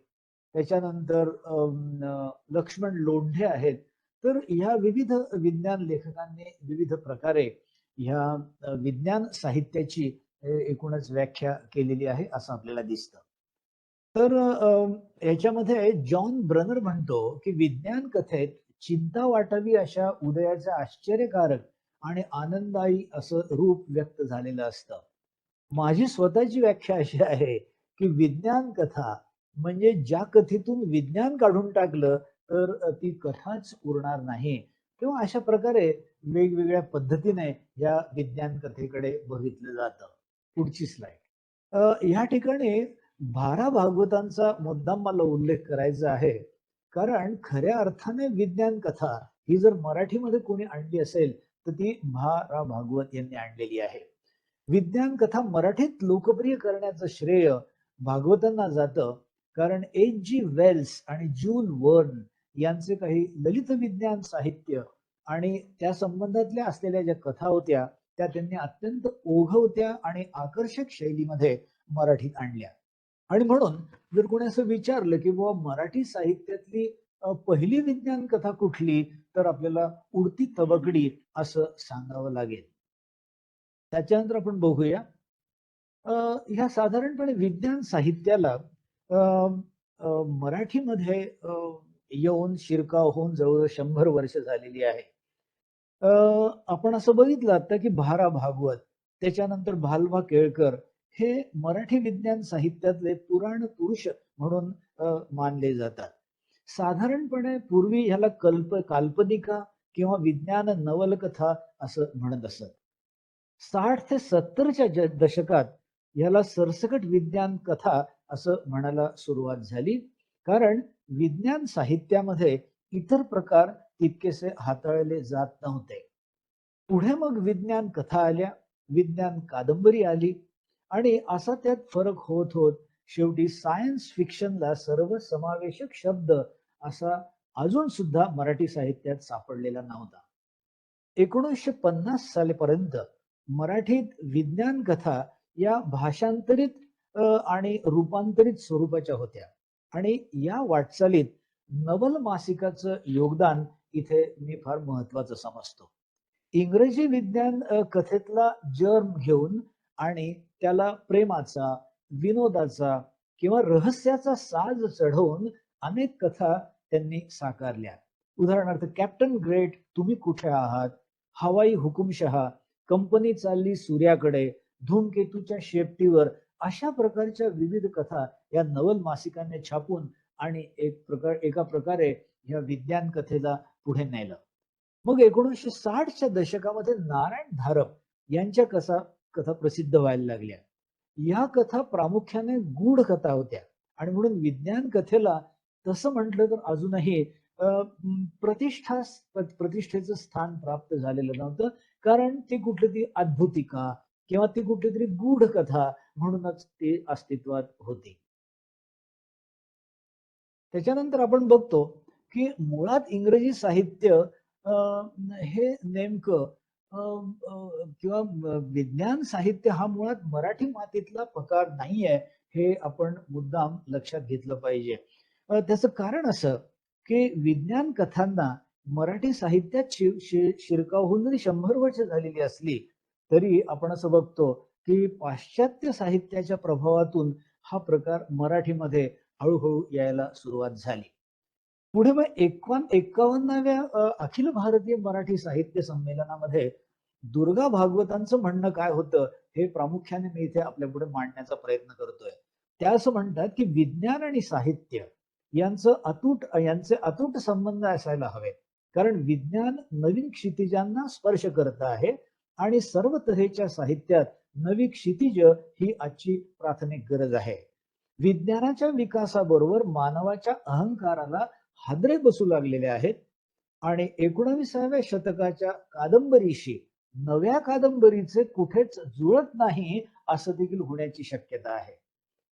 त्याच्यानंतर लक्ष्मण लोंढे आहेत. तर ह्या विविध विज्ञान लेखकांनी विविध प्रकारे ह्या विज्ञान साहित्याची एकूणच व्याख्या केलेली आहे असं आपल्याला दिसतं. तर याच्यामध्ये जॉन ब्रनर म्हणतो की विज्ञान कथेत चिंता वाटावी अशा उदयाचं आश्चर्यकारक आणि आनंददायी असं रूप व्यक्त झालेलं असतं. माझी स्वतःची व्याख्या अशी आहे की विज्ञान कथा म्हणजे ज्या कथेतून विज्ञान काढून टाकलं तर ती कथाच उरणार नाही, किंवा अशा प्रकारे वेगवेगळ्या पद्धतीने या विज्ञान कथेकडे बघितलं जातं. पुढची स्लाइड. या ठिकाणी भारा भागवतांचा मुद्दाम मला उल्लेख करायचा आहे, कारण खऱ्या अर्थाने विज्ञान कथा ही जर मराठीमध्ये कोणी आणली असेल तर ती भा. भागवत यांनी आणलेली आहे. विज्ञान कथा मराठीत लोकप्रिय करण्याचं श्रेय भागवतांना जातं, कारण H.G. वेल्स आणि जूल वर्न यांचे काही ललित विज्ञान साहित्य आणि त्या संबंधातल्या असलेल्या ज्या कथा होत्या त्या त्यांनी अत्यंत ओघवत्या आणि आकर्षक शैलीमध्ये मराठीत आणल्या. आणि म्हणून जर कोणी असं विचारलं की बाबा मराठी साहित्यातली पहिली विज्ञान कथा कुठली, तर आपल्याला उडती तबकडी असं सांगावं लागेल. त्याच्यानंतर आपण बघूया ह्या साधारणपणे विज्ञान साहित्याला मराठीमध्ये येऊन शिरकाव होऊन जवळजवळ 100 वर्ष झालेली आहे. आपण असं बघितलं आता की भारा भागवत, त्याच्यानंतर भालभा केळकर हे मराठी विज्ञान साहित्यातले पुराण पुरुष म्हणून मानले जातात. साधारणपणे पूर्वी ह्याला काल्पनिका किंवा विज्ञान नवलकथा असं म्हणत असत. 60 ते 70च्या दशकात ह्याला सरसकट विज्ञान कथा असं म्हणायला सुरुवात झाली, कारण विज्ञान साहित्यामध्ये इतर प्रकार तितकेसे हाताळले जात नव्हते. पुढे मग विज्ञान कथा आल्या, विज्ञान कादंबरी आली आणि असा त्यात फरक होत होत शेवटी सायन्स फिक्शनला सर्वसमावेशक शब्द असा अजून सुद्धा मराठी साहित्यात सापडलेला नव्हता. 1950 सालीपर्यंत मराठीत विज्ञान कथा या भाषांतरित आणि रूपांतरित स्वरूपाच्या होत्या आणि या वाटचालीत नवल मासिकाचं योगदान इथे मी फार महत्वाचं समजतो. इंग्रजी विज्ञान कथेतला जर्म घेऊन आणि त्याला प्रेमाचा, विनोदाचा किंवा रहस्याचा साज चढवून अनेक कथा त्यांनी साकारल्या. उदाहरणार्थ कॅप्टन ग्रेट, तुम्ही कुठे आहात, हवाई हुकुमशहा, कंपनी चालली सूर्याकडे, धूमकेतूच्या शेपटीवर, अशा प्रकारच्या विविध कथा या नवल मासिकाने छापून आणि एका प्रकारे या विज्ञान कथेला पुढे नेलं. मग 1960च्या दशकामध्ये नारायण धारप यांच्या कथा प्रसिद्ध व्हायला लागल्या. या कथा प्रामुख्याने गूढ कथा होत्या आणि म्हणून विज्ञान कथेला तसं म्हटलं तर अजूनही प्रतिष्ठेचं स्थान प्राप्त झालेलं नव्हतं, कारण ती कुठली ती अद्भुतिका किंवा ती कुठली तरी गूढ कथा म्हणूनच ती अस्तित्वात होती. त्याच्यानंतर आपण बघतो की मुळात इंग्रजी साहित्य हे नेमकं किंवा विज्ञान साहित्य हा मुळात मराठी मातीतला प्रकार नाहीये, हे आपण मुद्दाम लक्षात घेतलं पाहिजे. त्याचं कारण असं की विज्ञान कथांना मराठी साहित्यात शिरकाव होऊन जरी 100 वर्ष झालेली असली तरी आपण असं बघतो की पाश्चात्य साहित्याच्या प्रभावातून हा प्रकार मराठीमध्ये हळूहळू यायला सुरुवात झाली. पुढे मग 51व्या अखिल भारतीय मराठी साहित्य संमेलनामध्ये दुर्गा भागवतांचं म्हणणं काय होतं हे प्रामुख्याने मी इथे आपल्या पुढे मांडण्याचा प्रयत्न करतोय. त्या असं म्हणतात की विज्ञान आणि साहित्य यांचे अतूट संबंध असायला हवेत, कारण विज्ञान नवीन क्षितिजांना स्पर्श करत आहे आणि सर्व तऱ्हेच्या साहित्यात नवी क्षितिज ही आजची प्राथमिक गरज आहे. विज्ञानाच्या विकासाबरोबर मानवाच्या अहंकाराला हादरे बसू लागलेले आहेत आणि 19व्या शतकाच्या कादंबरीशी नव्या कादंबरीचे कुठेच जुळत नाही असं देखील होण्याची शक्यता आहे.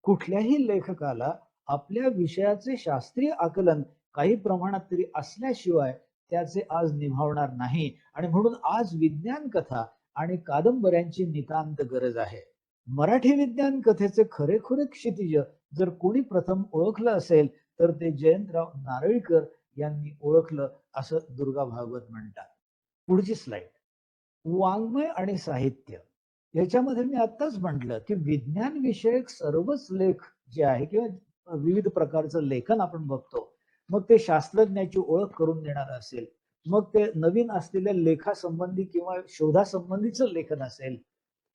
कुठल्याही लेखकाला आपल्या विषयाचे शास्त्रीय आकलन काही प्रमाणात तरी असल्याशिवाय त्याचे आज निभावणार नाही आणि म्हणून आज विज्ञान कथा आणि कादंबऱ्यांची नितांत गरज आहे. मराठी विज्ञान कथेचे खरेखुरे क्षितिज जर कोणी प्रथम ओळखलं असेल तर ते जयंतराव नारळीकर यांनी ओळखलं असं दुर्गा भागवत म्हणतात. पुढची स्लाइड. वाङ्मय आणि साहित्य याच्यामध्ये मी आत्ताच म्हटलं की विज्ञान विषयक सर्वच लेख जे आहे किंवा विविध प्रकारचं लेखन आपण बघतो, मग ते शास्त्रज्ञाची ओळख करून देणार असेल, मग ते नवीन असलेल्या लेखासंबंधी किंवा शोधासंबंधीचं लेखन असेल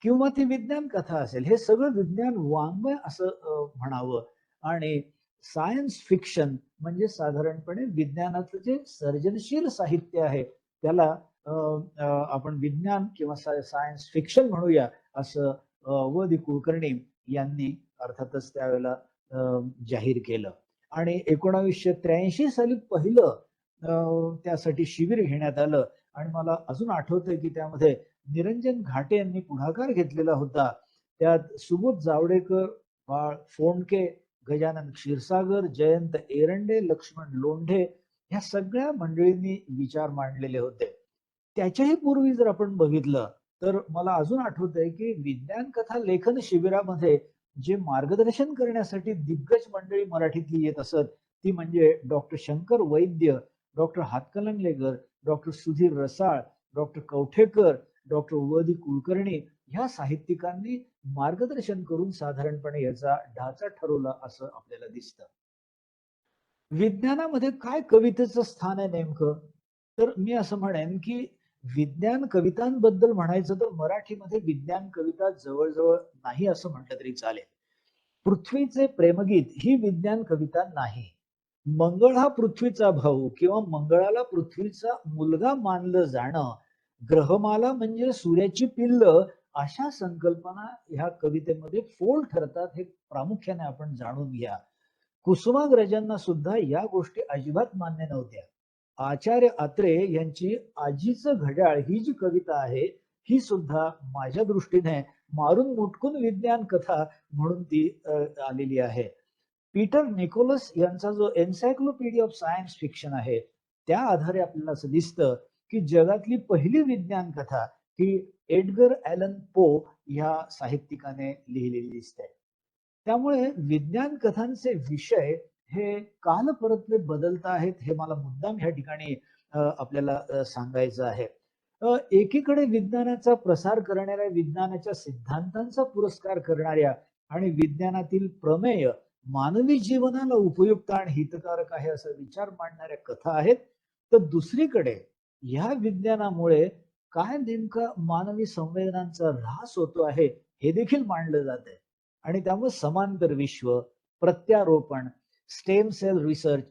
किंवा ती विज्ञान कथा असेल, हे सगळं विज्ञान वाङ्मय असं म्हणावं. आणि सायन्स फिक्शन म्हणजे साधारणपणे विज्ञानाचं जे सर्जनशील साहित्य आहे त्याला आपण विज्ञान किंवा सायन्स फिक्शन म्हणूया असं व दी कुलकर्णी यांनी अर्थातच त्यावेळेला जाहीर केलं. आणि 1983 साली पहिलं त्यासाठी शिबिर घेण्यात आलं आणि मला अजून आठवतंय की त्यामध्ये निरंजन घाटे यांनी पुढाकार घेतलेला होता. त्यात सुबोध जावडेकर, बाळ फोंडके, गजानन क्षीरसागर, जयंत एरंडे, लक्ष्मण लोंढे ह्या सगळ्या मंडळींनी विचार मांडलेले होते. त्याच्याही पूर्वी जर आपण बघितलं तर मला अजून आठवतंय की विज्ञान कथा लेखन शिबिरामध्ये जे मार्गदर्शन करण्यासाठी दिग्गज मंडळी मराठीतली येत असत ती म्हणजे डॉक्टर शंकर वैद्य, doctor Hatkanangalekar, doctor Sudhir Rasal, doctor Kavathekar, doctor व दी कुलकर्णी ह्या साहित्यिकांनी मार्गदर्शन करून साधारणपणे याचा ढाचा ठरवला असं आपल्याला दिसतं. विज्ञानामध्ये काय कवितेचं स्थान आहे नेमकं, तर मी असं म्हणेन की विज्ञान कवितांबद्दल म्हणायचं तर मराठीमध्ये विज्ञान कविता जवळजवळ नाही असं म्हटलं तरी चालेल. पृथ्वीचे प्रेमगीत ही विज्ञान कविता नाही. मंगळ हा पृथ्वीचा भाऊ किंवा मंगळाला पृथ्वीचा मुलगा मानलं जाणं, ग्रहमाला म्हणजे सूर्याची पिल्ल, अशा संकल्पना ह्या कवितेमध्ये फोल ठरतात हे प्रामुख्याने आपण जाणून घ्या. कुसुमाग्रजांना सुद्धा या गोष्टी अजिबात मान्य नव्हत्या. आचार्य अत्रे यांची आजीचं घड्याळ ही जी कविता आहे ही सुद्धा माझ्या दृष्टीने मारून मुटकून विज्ञान कथा म्हणून ती आलेली आहे. पीटर निकोलस यांचा जो एन्सायक्लोपीडिया ऑफ सायन्स फिक्शन आहे त्या आधारे आपल्याला असं दिसतं की जगातली पहिली विज्ञान कथा ही एडगर ॲलन पो ह्या साहित्यिकाने लिहिलेली दिसते. त्यामुळे विज्ञान कथांचे विषय हे कालपरत्वे बदलत आहेत हे मला मुद्दाम ह्या ठिकाणी आपल्याला सांगायचं आहे. एकीकडे विज्ञानाचा प्रसार करणाऱ्या, विज्ञानाच्या सिद्धांतांचा पुरस्कार करणाऱ्या आणि विज्ञानातील प्रमेय मानवी जीवनाला उपयुक्त आणि हितकारक आहे असा विचार मांडणाऱ्या कथा आहेत, तर दुसरीकडे ह्या विज्ञानामुळे काय नेमका मानवी संवेदनांचा ऱ्हास होतो आहे हे देखील मांडलं जात आहे. आणि त्यामुळे समांतर विश्व, प्रत्यारोपण, stem cell research,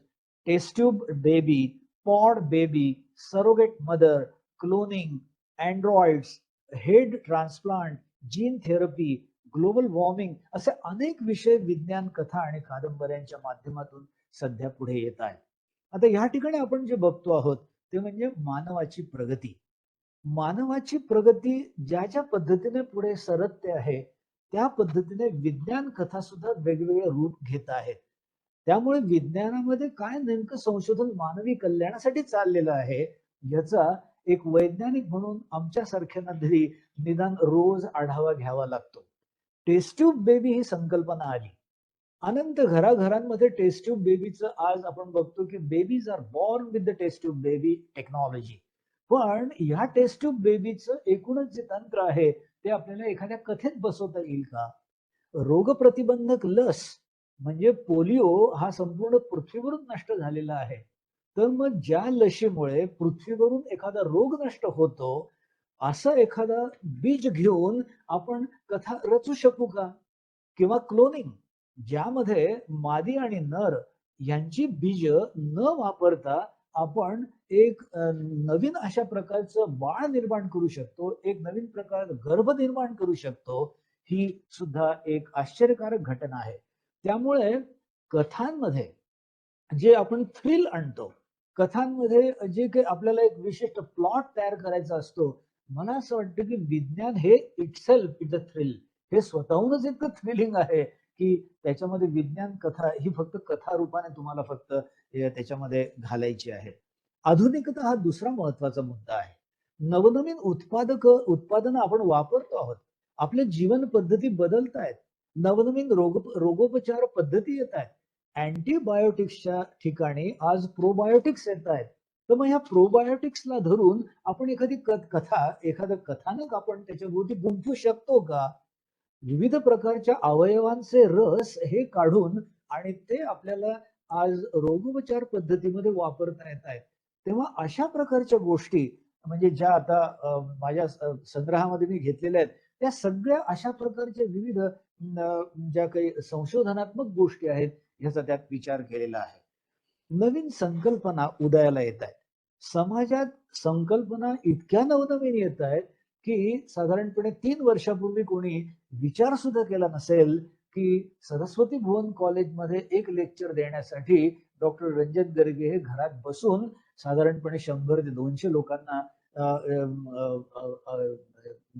test tube baby, pod baby, surrogate mother, cloning, androids, head transplant, gene therapy, global warming असे अनेक विषय विज्ञान कथा आणि कादंबऱ्यांच्या माध्यमातून सध्या पुढे येत आहेत. आता या ठिकाणी आपण जे बघतो आहोत ते म्हणजे मानवाची प्रगती. मानवाची प्रगती ज्या ज्या पद्धतीने पुढे सरकते आहे त्या पद्धतीने विज्ञान कथा सुद्धा वेगवेगळे रूप घेत आहेत. त्यामुळे विज्ञानामध्ये काय नेमकं संशोधन मानवी कल्याणासाठी चाललेलं आहे याचा एक वैज्ञानिक म्हणून आमच्यासारख्यांना तरी निदान रोज आढावा घ्यावा लागतो. टेस्ट्यूब बेबी ही संकल्पना आली. अनंत घराघरांमध्ये टेस्ट्यूब बेबीचं आज आपण बघतो की babies are born with the test tube baby technology. पण या टेस्ट्यूब बेबीचं एकूणच जे तंत्र आहे ते आपल्याला एखाद्या कथेत बसवता येईल का? रोगप्रतिबंधक लस म्हणजे पोलिओ हा संपूर्ण पृथ्वीवरून नष्ट झालेला आहे. तर मग ज्या लशीमुळे पृथ्वीवरून एखादा रोग नष्ट होतो असं एखादा बीज घेऊन आपण कथा रचू शकू का? किंवा क्लोनिंग ज्यामध्ये मादी आणि नर यांची बीज न वापरता आपण एक नवीन अशा प्रकारचं बाळ निर्माण करू शकतो, एक नवीन प्रकारचं गर्भ निर्माण करू शकतो, ही सुद्धा एक आश्चर्यकारक घटना आहे. त्यामुळे कथांमध्ये जे आपण थ्रिल आणतो, कथांमध्ये जे काही आपल्याला एक विशिष्ट प्लॉट तयार करायचा असतो, मला असं वाटतं की विज्ञान हे इटसेल्फ इज अ थ्रिल. हे स्वतःहूनच इतकं थ्रिलिंग आहे की त्याच्यामध्ये विज्ञान कथा ही फक्त कथा रूपाने तुम्हाला फक्त त्याच्यामध्ये घालायची आहे. आधुनिकता हा दुसरा महत्वाचा मुद्दा आहे. नवनवीन उत्पादनं आपण वापरतो आहोत. आपल्या जीवन पद्धती बदलत आहेत. नवनवीन रोगोपचार पद्धती येत आहेत. अँटीबायोटिक्सच्या ठिकाणी आज प्रोबायोटिक्स येत आहेत. तर मग ह्या प्रोबायोटिक्सला धरून आपण एखादी कथा, एखादं कथानक आपण त्याच्याभोवती गुंफू शकतो का? विविध प्रकारच्या अवयवांचे रस हे काढून आणि ते आपल्याला आज रोगोपचार पद्धतीमध्ये वापरता येत आहेत. तेव्हा अशा प्रकारच्या गोष्टी म्हणजे ज्या आता माझ्या संग्रहामध्ये मी घेतलेल्या आहेत त्या सगळ्या अशा प्रकारच्या विविध ज्या काही संशोधनात्मक गोष्टी आहेत ह्याचा त्यात विचार केलेला आहे. नवीन संकल्पना उदयाला येत आहेत. समाजात संकल्पना इतक्या नवनवीन येत आहेत की साधारणपणे 3 वर्षापूर्वी कोणी विचार सुद्धा केला नसेल की सरस्वती भुवन कॉलेजमध्ये एक लेक्चर देण्यासाठी डॉक्टर रंजन गर्गे हे घरात बसून साधारणपणे 100 ते 200 लोकांना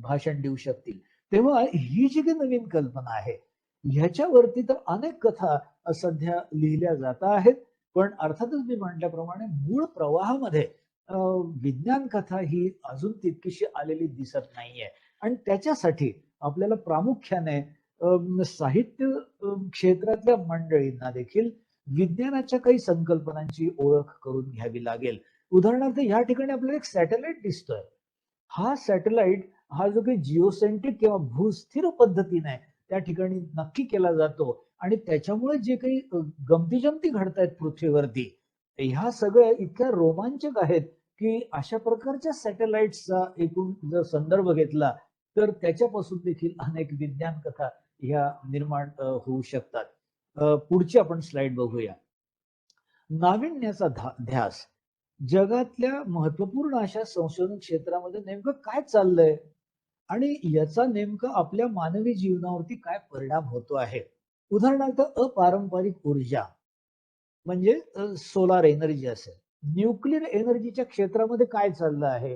भाषण देऊ शकतील. तेव्हा ही जी काही नवीन कल्पना आहे ह्याच्यावरती तर अनेक कथा सध्या लिहिल्या जात आहेत. पण अर्थातच मी म्हटल्याप्रमाणे मूळ प्रवाहामध्ये विज्ञान कथा ही अजून तितकीशी आलेली दिसत नाहीये. आणि त्याच्यासाठी आपल्याला प्रामुख्याने साहित्य क्षेत्रातल्या मंडळींना देखील विज्ञानाच्या काही संकल्पनांची ओळख करून घ्यावी लागेल. उदाहरणार्थ या ठिकाणी आपल्याला एक सॅटेलाइट दिसतोय. हा सॅटेलाइट हा जो काही जिओसेंट्रिक किंवा भूस्थिर पद्धतीने त्या ठिकाणी नक्की केला जातो आणि त्याच्यामुळे जे काही गमती-जमती घडतायत पृथ्वीवरती ह्या सगळ्या इतक्या रोमांचक आहेत की अशा प्रकारच्या सॅटेलाइट्सचा एकूण जर संदर्भ घेतला तर त्याच्यापासून देखील अनेक विज्ञान कथा ह्या निर्माण होऊ शकतात. पुढची आपण स्लाइड बघूया. नाविन्याचा ध्यास. जगातल्या महत्वपूर्ण अशा संशोधन क्षेत्रामध्ये नेमकं काय चाललंय आणि याचा नेमका आपल्या मानवी जीवनावरती काय परिणाम होतो आहे. उदाहरणार्थ अपारंपरिक ऊर्जा म्हणजे सोलार एनर्जी असेल, न्यूक्लिअर एनर्जीच्या क्षेत्रामध्ये काय चाललं आहे,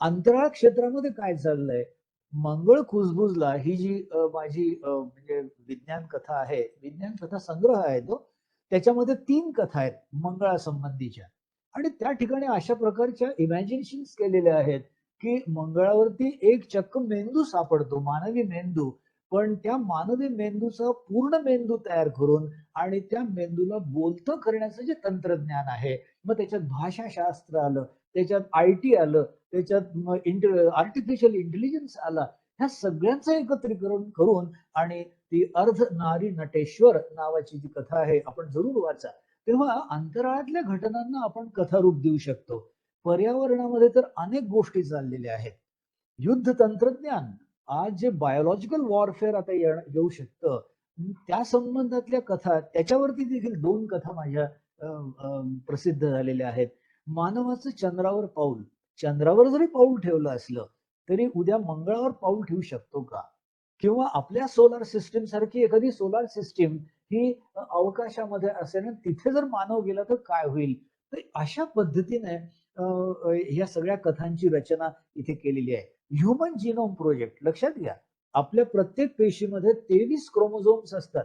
अंतराळ क्षेत्रामध्ये काय चाललंय, मंगळ कुजबुजला ही जी माझी म्हणजे विज्ञान कथा आहे, विज्ञान कथा संग्रह आहे तो. त्याच्यामध्ये 3 कथा आहेत मंगळासंबंधीच्या. आणि त्या ठिकाणी अशा प्रकारच्या इमॅजिनेशन्स केलेल्या आहेत की मंगळावरती एक चक्क मेंदू सापडतो, मानवी मेंदू. पण त्या मानवी मेंदूचा पूर्ण मेंदू तयार करून आणि त्या मेंदूला बोलतं करण्याचं जे तंत्रज्ञान आहे, मग त्याच्यात भाषाशास्त्र आलं, त्याच्यात IT आलं, त्याच्यात आर्टिफिशियल इंटेलिजन्स आला. ह्या सगळ्यांचं एकत्रीकरण करून आणि ती अर्धनारी नटेश्वर नावाची जी कथा आहे, आपण जरूर वाचा. तेव्हा अंतराळातल्या घटनांना आपण कथारूप देऊ शकतो. पर्यावरणामध्ये तर अनेक गोष्टी चाललेल्या आहेत. युद्ध तंत्रज्ञान, आज जे बायोलॉजिकल वॉरफेअर आता येऊ शकतं, त्या संबंधातल्या कथा, त्याच्यावरती देखील 2 कथा माझ्या प्रसिद्ध झालेल्या आहेत. मानवाचं चंद्रावर पाऊल, चंद्रावर जरी पाऊल ठेवलं असलं तरी उद्या मंगळावर पाऊल ठेवू शकतो का? किंवा आपल्या सोलार सिस्टीम सारखी एखादी सोलार सिस्टीम ही अवकाशामध्ये असेल आणि तिथे जर मानव गेला तर काय होईल? तर अशा पद्धतीने ह्या सगळ्या कथांची रचना इथे केलेली आहे. ह्युमन जिनोम प्रोजेक्ट लक्षात घ्या, आपल्या प्रत्येक पेशीमध्ये 23 क्रोमोझोम्स असतात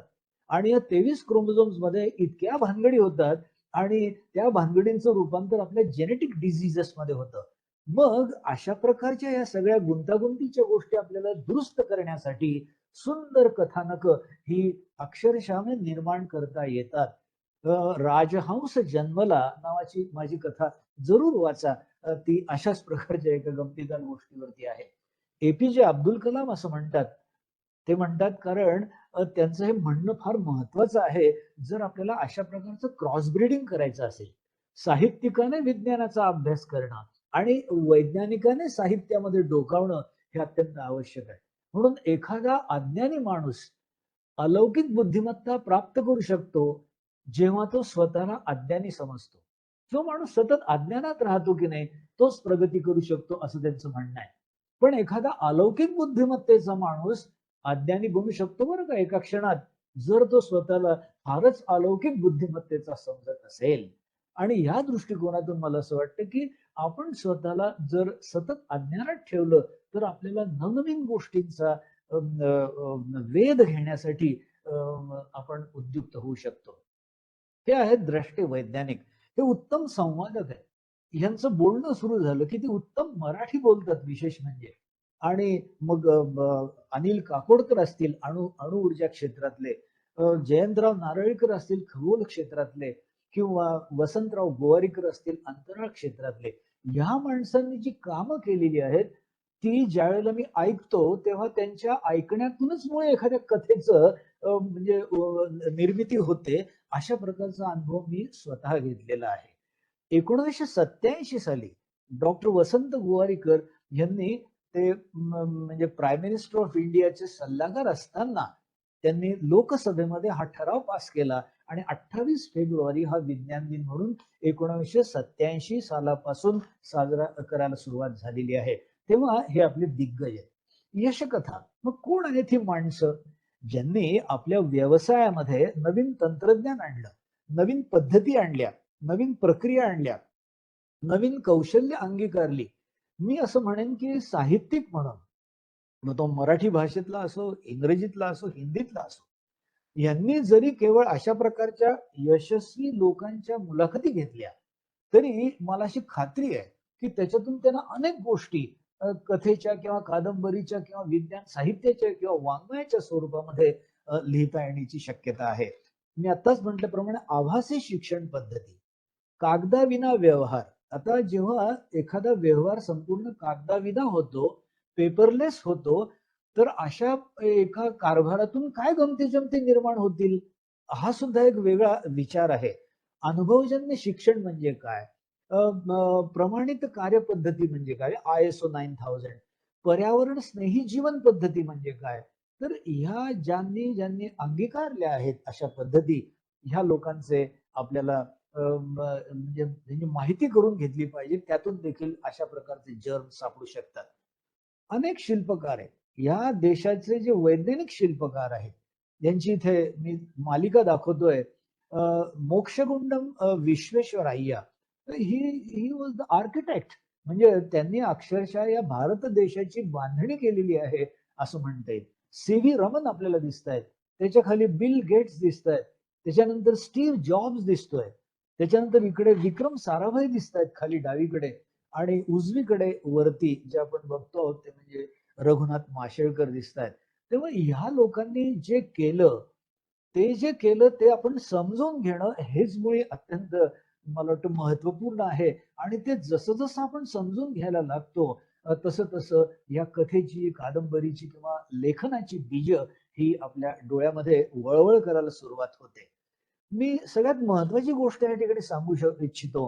आणि या 23 क्रोमोझोम्स मध्ये इतक्या भानगडी होतात आणि त्या भानगडींचं रूपांतर आपल्या जेनेटिक डिझिजेस मध्ये होतं. मग अशा प्रकारच्या या सगळ्या गुंतागुंतीच्या गोष्टी आपल्याला दुरुस्त करण्यासाठी सुंदर कथानक ही अक्षरशः निर्माण करता येतात. राजहंस जन्मला नावाची माझी कथा जरूर वाचा. ती अशाच प्रकारच्या एका गमतीदार गोष्टीवरती आहे. APJ अब्दुल कलाम असं म्हणतात. ते म्हणतात कारण त्यांचं हे म्हणणं फार महत्वाचं आहे. जर आपल्याला अशा प्रकारचं क्रॉस ब्रीडिंग करायचं असेल, साहित्यिकाने विज्ञानाचा अभ्यास करणं आणि वैज्ञानिकाने साहित्यामध्ये डोकावणं हे अत्यंत आवश्यक आहे. म्हणून एखादा अज्ञानी माणूस अलौकिक बुद्धिमत्ता प्राप्त करू शकतो जेव्हा तो स्वतःला अज्ञानी समजतो. जो माणूस सतत अज्ञानात राहतो की नाही, तोच प्रगती करू शकतो असं त्यांचं म्हणणं आहे. पण एखादा अलौकिक बुद्धिमत्तेचा माणूस अज्ञानी बनू शकतो बरं का एका क्षणात, जर तो स्वतःला फारच अलौकिक बुद्धिमत्तेचा समजत असेल. आणि या दृष्टिकोनातून मला असं वाटतं की आपण स्वतःला जर सतत अज्ञानात ठेवलं तर आपल्याला नवनवीन गोष्टींचा वेध घेण्यासाठी आपण उद्युक्त होऊ शकतो. हे आहेत द्रष्टे वैज्ञानिक. हे उत्तम संवादक आहेत. यांचं बोलणं सुरू झालं की ते उत्तम मराठी बोलतात विशेष म्हणजे. आणि मग अनिल काकोडकर असतील अणु ऊर्जा क्षेत्रातले, जयंतराव नारळीकर असतील खगोल क्षेत्रातले, किंवा वसंतराव गोवारीकर असतील अंतराळ क्षेत्रातले, ह्या माणसांनी जी कामं केलेली आहेत ती ज्यावेळेला मी ऐकतो तेव्हा त्यांच्या ऐकण्यातूनच मुळे एखाद्या कथेचं म्हणजे निर्मिती होते. अशा प्रकारचा अनुभव मी स्वतः घेतलेला आहे. 1987 साली डॉक्टर वसंत गोवारीकर यांनी ते म्हणजे प्राईम मिनिस्टर ऑफ इंडियाचे सल्लागार असताना त्यांनी लोकसभेमध्ये हा ठराव पास केला आणि 28 फेब्रुवारी हा विज्ञान दिन म्हणून 1987 सालापासून साजरा करायला सुरुवात झालेली आहे. तेव्हा हे आपले दिग्गज आहेत. यशकथा, मग कोण आहेत ही माणसं ज्यांनी आपल्या व्यवसायामध्ये नवीन तंत्रज्ञान आणलं, नवीन पद्धती आणल्या, नवीन प्रक्रिया आणल्या, नवीन कौशल्य अंगीकारली. मी असं म्हणेन की साहित्यिक म्हणून, मग तो मराठी भाषेतला असो, इंग्रजीतला असो, हिंदीतला असो, यांनी जरी केवळ अशा प्रकारच्या यशस्वी लोकांच्या मुलाखती घेतल्या तरी मला अशी खात्री आहे की त्याच्यातून त्यांना अनेक गोष्टी कथेच्या किंवा कादंबरीच्या किंवा विज्ञान साहित्याच्या किंवा वाङ्मयाच्या स्वरूपामध्ये लिहिता येण्याची शक्यता आहे. मी आत्ताच म्हटल्याप्रमाणे आभासी शिक्षण पद्धती, कागदाविना व्यवहार. आता जेव्हा एखादा व्यवहार संपूर्ण कागदाविना होतो, पेपरलेस होतो, तर अशा एका कारभारातून काय गमती जमती निर्माण होतील, हा सुद्धा एक वेगळा विचार आहे. अनुभवजन्य शिक्षण म्हणजे काय, प्रमाणित कार्यपद्धती म्हणजे काय, ISO 9000, पर्यावरण स्नेही जीवन पद्धती म्हणजे काय. तर ह्या ज्यांनी अंगीकारल्या आहेत अशा पद्धती, ह्या लोकांचे आपल्याला म्हणजे माहिती करून घेतली पाहिजे. त्यातून देखील अशा प्रकारचे जर्म सापडू शकतात. अनेक शिल्पकार आहेत. या देशाचे जे वैज्ञानिक शिल्पकार आहेत यांची इथे मी मालिका दाखवतोय. Mokshagundam Visvesvaraya he was the architect. म्हणजे त्यांनी अक्षरशः या भारत देशाची बांधणी केलेली आहे असं म्हणता येईल. सी.व्ही. रमन आपल्याला दिसत आहेत, त्याच्या खाली बिल गेट्स दिसत आहेत, त्याच्यानंतर स्टीव्ह जॉब्स दिसतोय, त्याच्यानंतर इकडे विक्रम साराभाई दिसत आहेत खाली डावीकडे, आणि उजवीकडे वरती जे आपण बघतो आहोत ते म्हणजे रघुनाथ माशेलकर दिसत आहेत. तेव्हा ह्या लोकांनी जे केलं, ते जे केलं ते आपण समजून घेणं हेच मुळे अत्यंत मला वाटतं महत्वपूर्ण आहे. आणि ते जसं जसं आपण समजून घ्यायला लागतो तसं तसं या कथेची, कादंबरीची किंवा लेखनाची बीज ही आपल्या डोळ्यामध्ये वळवळ करायला सुरुवात होते. मी सगळ्यात महत्वाची गोष्ट या ठिकाणी सांगू इच्छितो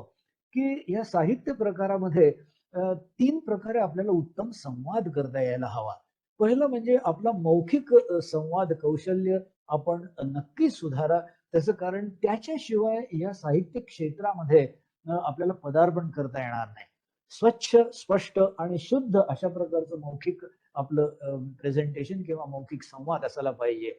की या साहित्य प्रकारामध्ये 3 प्रकारे आपल्याला उत्तम संवाद करता यायला हवा. पहिलं म्हणजे आपला मौखिक संवाद कौशल्य आपण नक्की सुधारा. त्याचं कारण त्याच्याशिवाय या साहित्य क्षेत्रामध्ये आपल्याला पदार्पण करता येणार नाही. स्वच्छ, स्पष्ट आणि शुद्ध अशा प्रकारचं मौखिक आपलं प्रेझेंटेशन किंवा मौखिक संवाद असायला पाहिजे.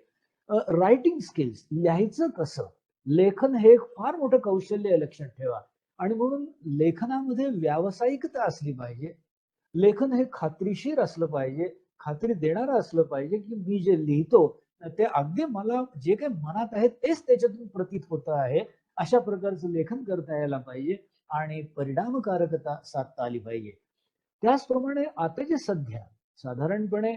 रायटिंग स्किल्स, लिहायचं कसं, लेखन हे एक फार मोठं कौशल्य आहे, लक्षात ठेवा. आणि म्हणून लेखनामध्ये व्यावसायिकता असली पाहिजे. लेखन हे खात्रीशीर असलं पाहिजे, खात्री देणारं असलं पाहिजे की मी जे लिहितो ते अगदी मला जे काही मनात आहे तेच त्याच्यातून प्रतीत होत आहे, अशा प्रकारचं लेखन करता यायला पाहिजे आणि परिणामकारकता साधता आली पाहिजे. त्याचप्रमाणे आता जे सध्या साधारणपणे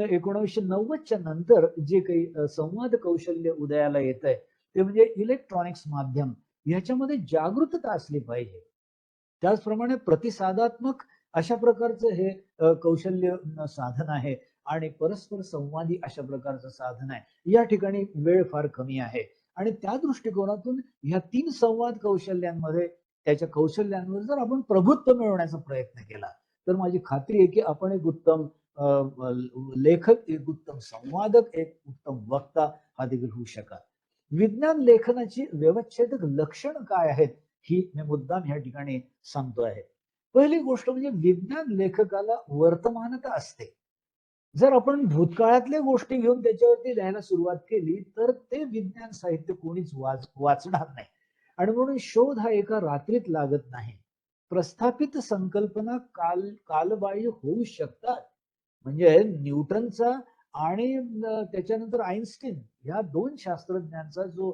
1990च्या नंतर जे काही संवाद कौशल्य उदयाला येत आहे ते म्हणजे इलेक्ट्रॉनिक्स माध्यम, ह्याच्यामध्ये जागृतता असली पाहिजे. त्याचप्रमाणे प्रतिसादात्मक अशा प्रकारचं हे कौशल्य साधन आहे आणि परस्पर संवादी अशा प्रकारचं साधन आहे. या ठिकाणी वेळ फार कमी आहे आणि त्या दृष्टिकोनातून ह्या 3 संवाद कौशल्यांमध्ये त्याच्या कौशल्यांवर जर आपण प्रभुत्व मिळवण्याचा प्रयत्न केला तर माझी खात्री आहे की आपण एक उत्तम लेखक, एक उत्तम संवादक, एक उत्तम वक्ता हा देखील होऊ शकाल. विज्ञान लेखनाची व्यवच्छेदक लक्षणं काय आहेत ही मी मुद्दाम ह्या ठिकाणी सांगतो आहे. पहिली गोष्ट म्हणजे विज्ञान लेखकाला वर्तमानता असते. जर आपण भूतकाळातल्या गोष्टी घेऊन त्याच्यावरती लिहायला सुरुवात केली तर ते विज्ञान साहित्य कोणीच वाचणार नाही. आणि म्हणून शोध हा एका रात्रीत लागत नाही. प्रस्थापित संकल्पना कालबाह्य होऊ शकतात. म्हणजे न्यूटनचा आणि त्याच्यानंतर आईन्स्टीन या 2 शास्त्रज्ञांचा जो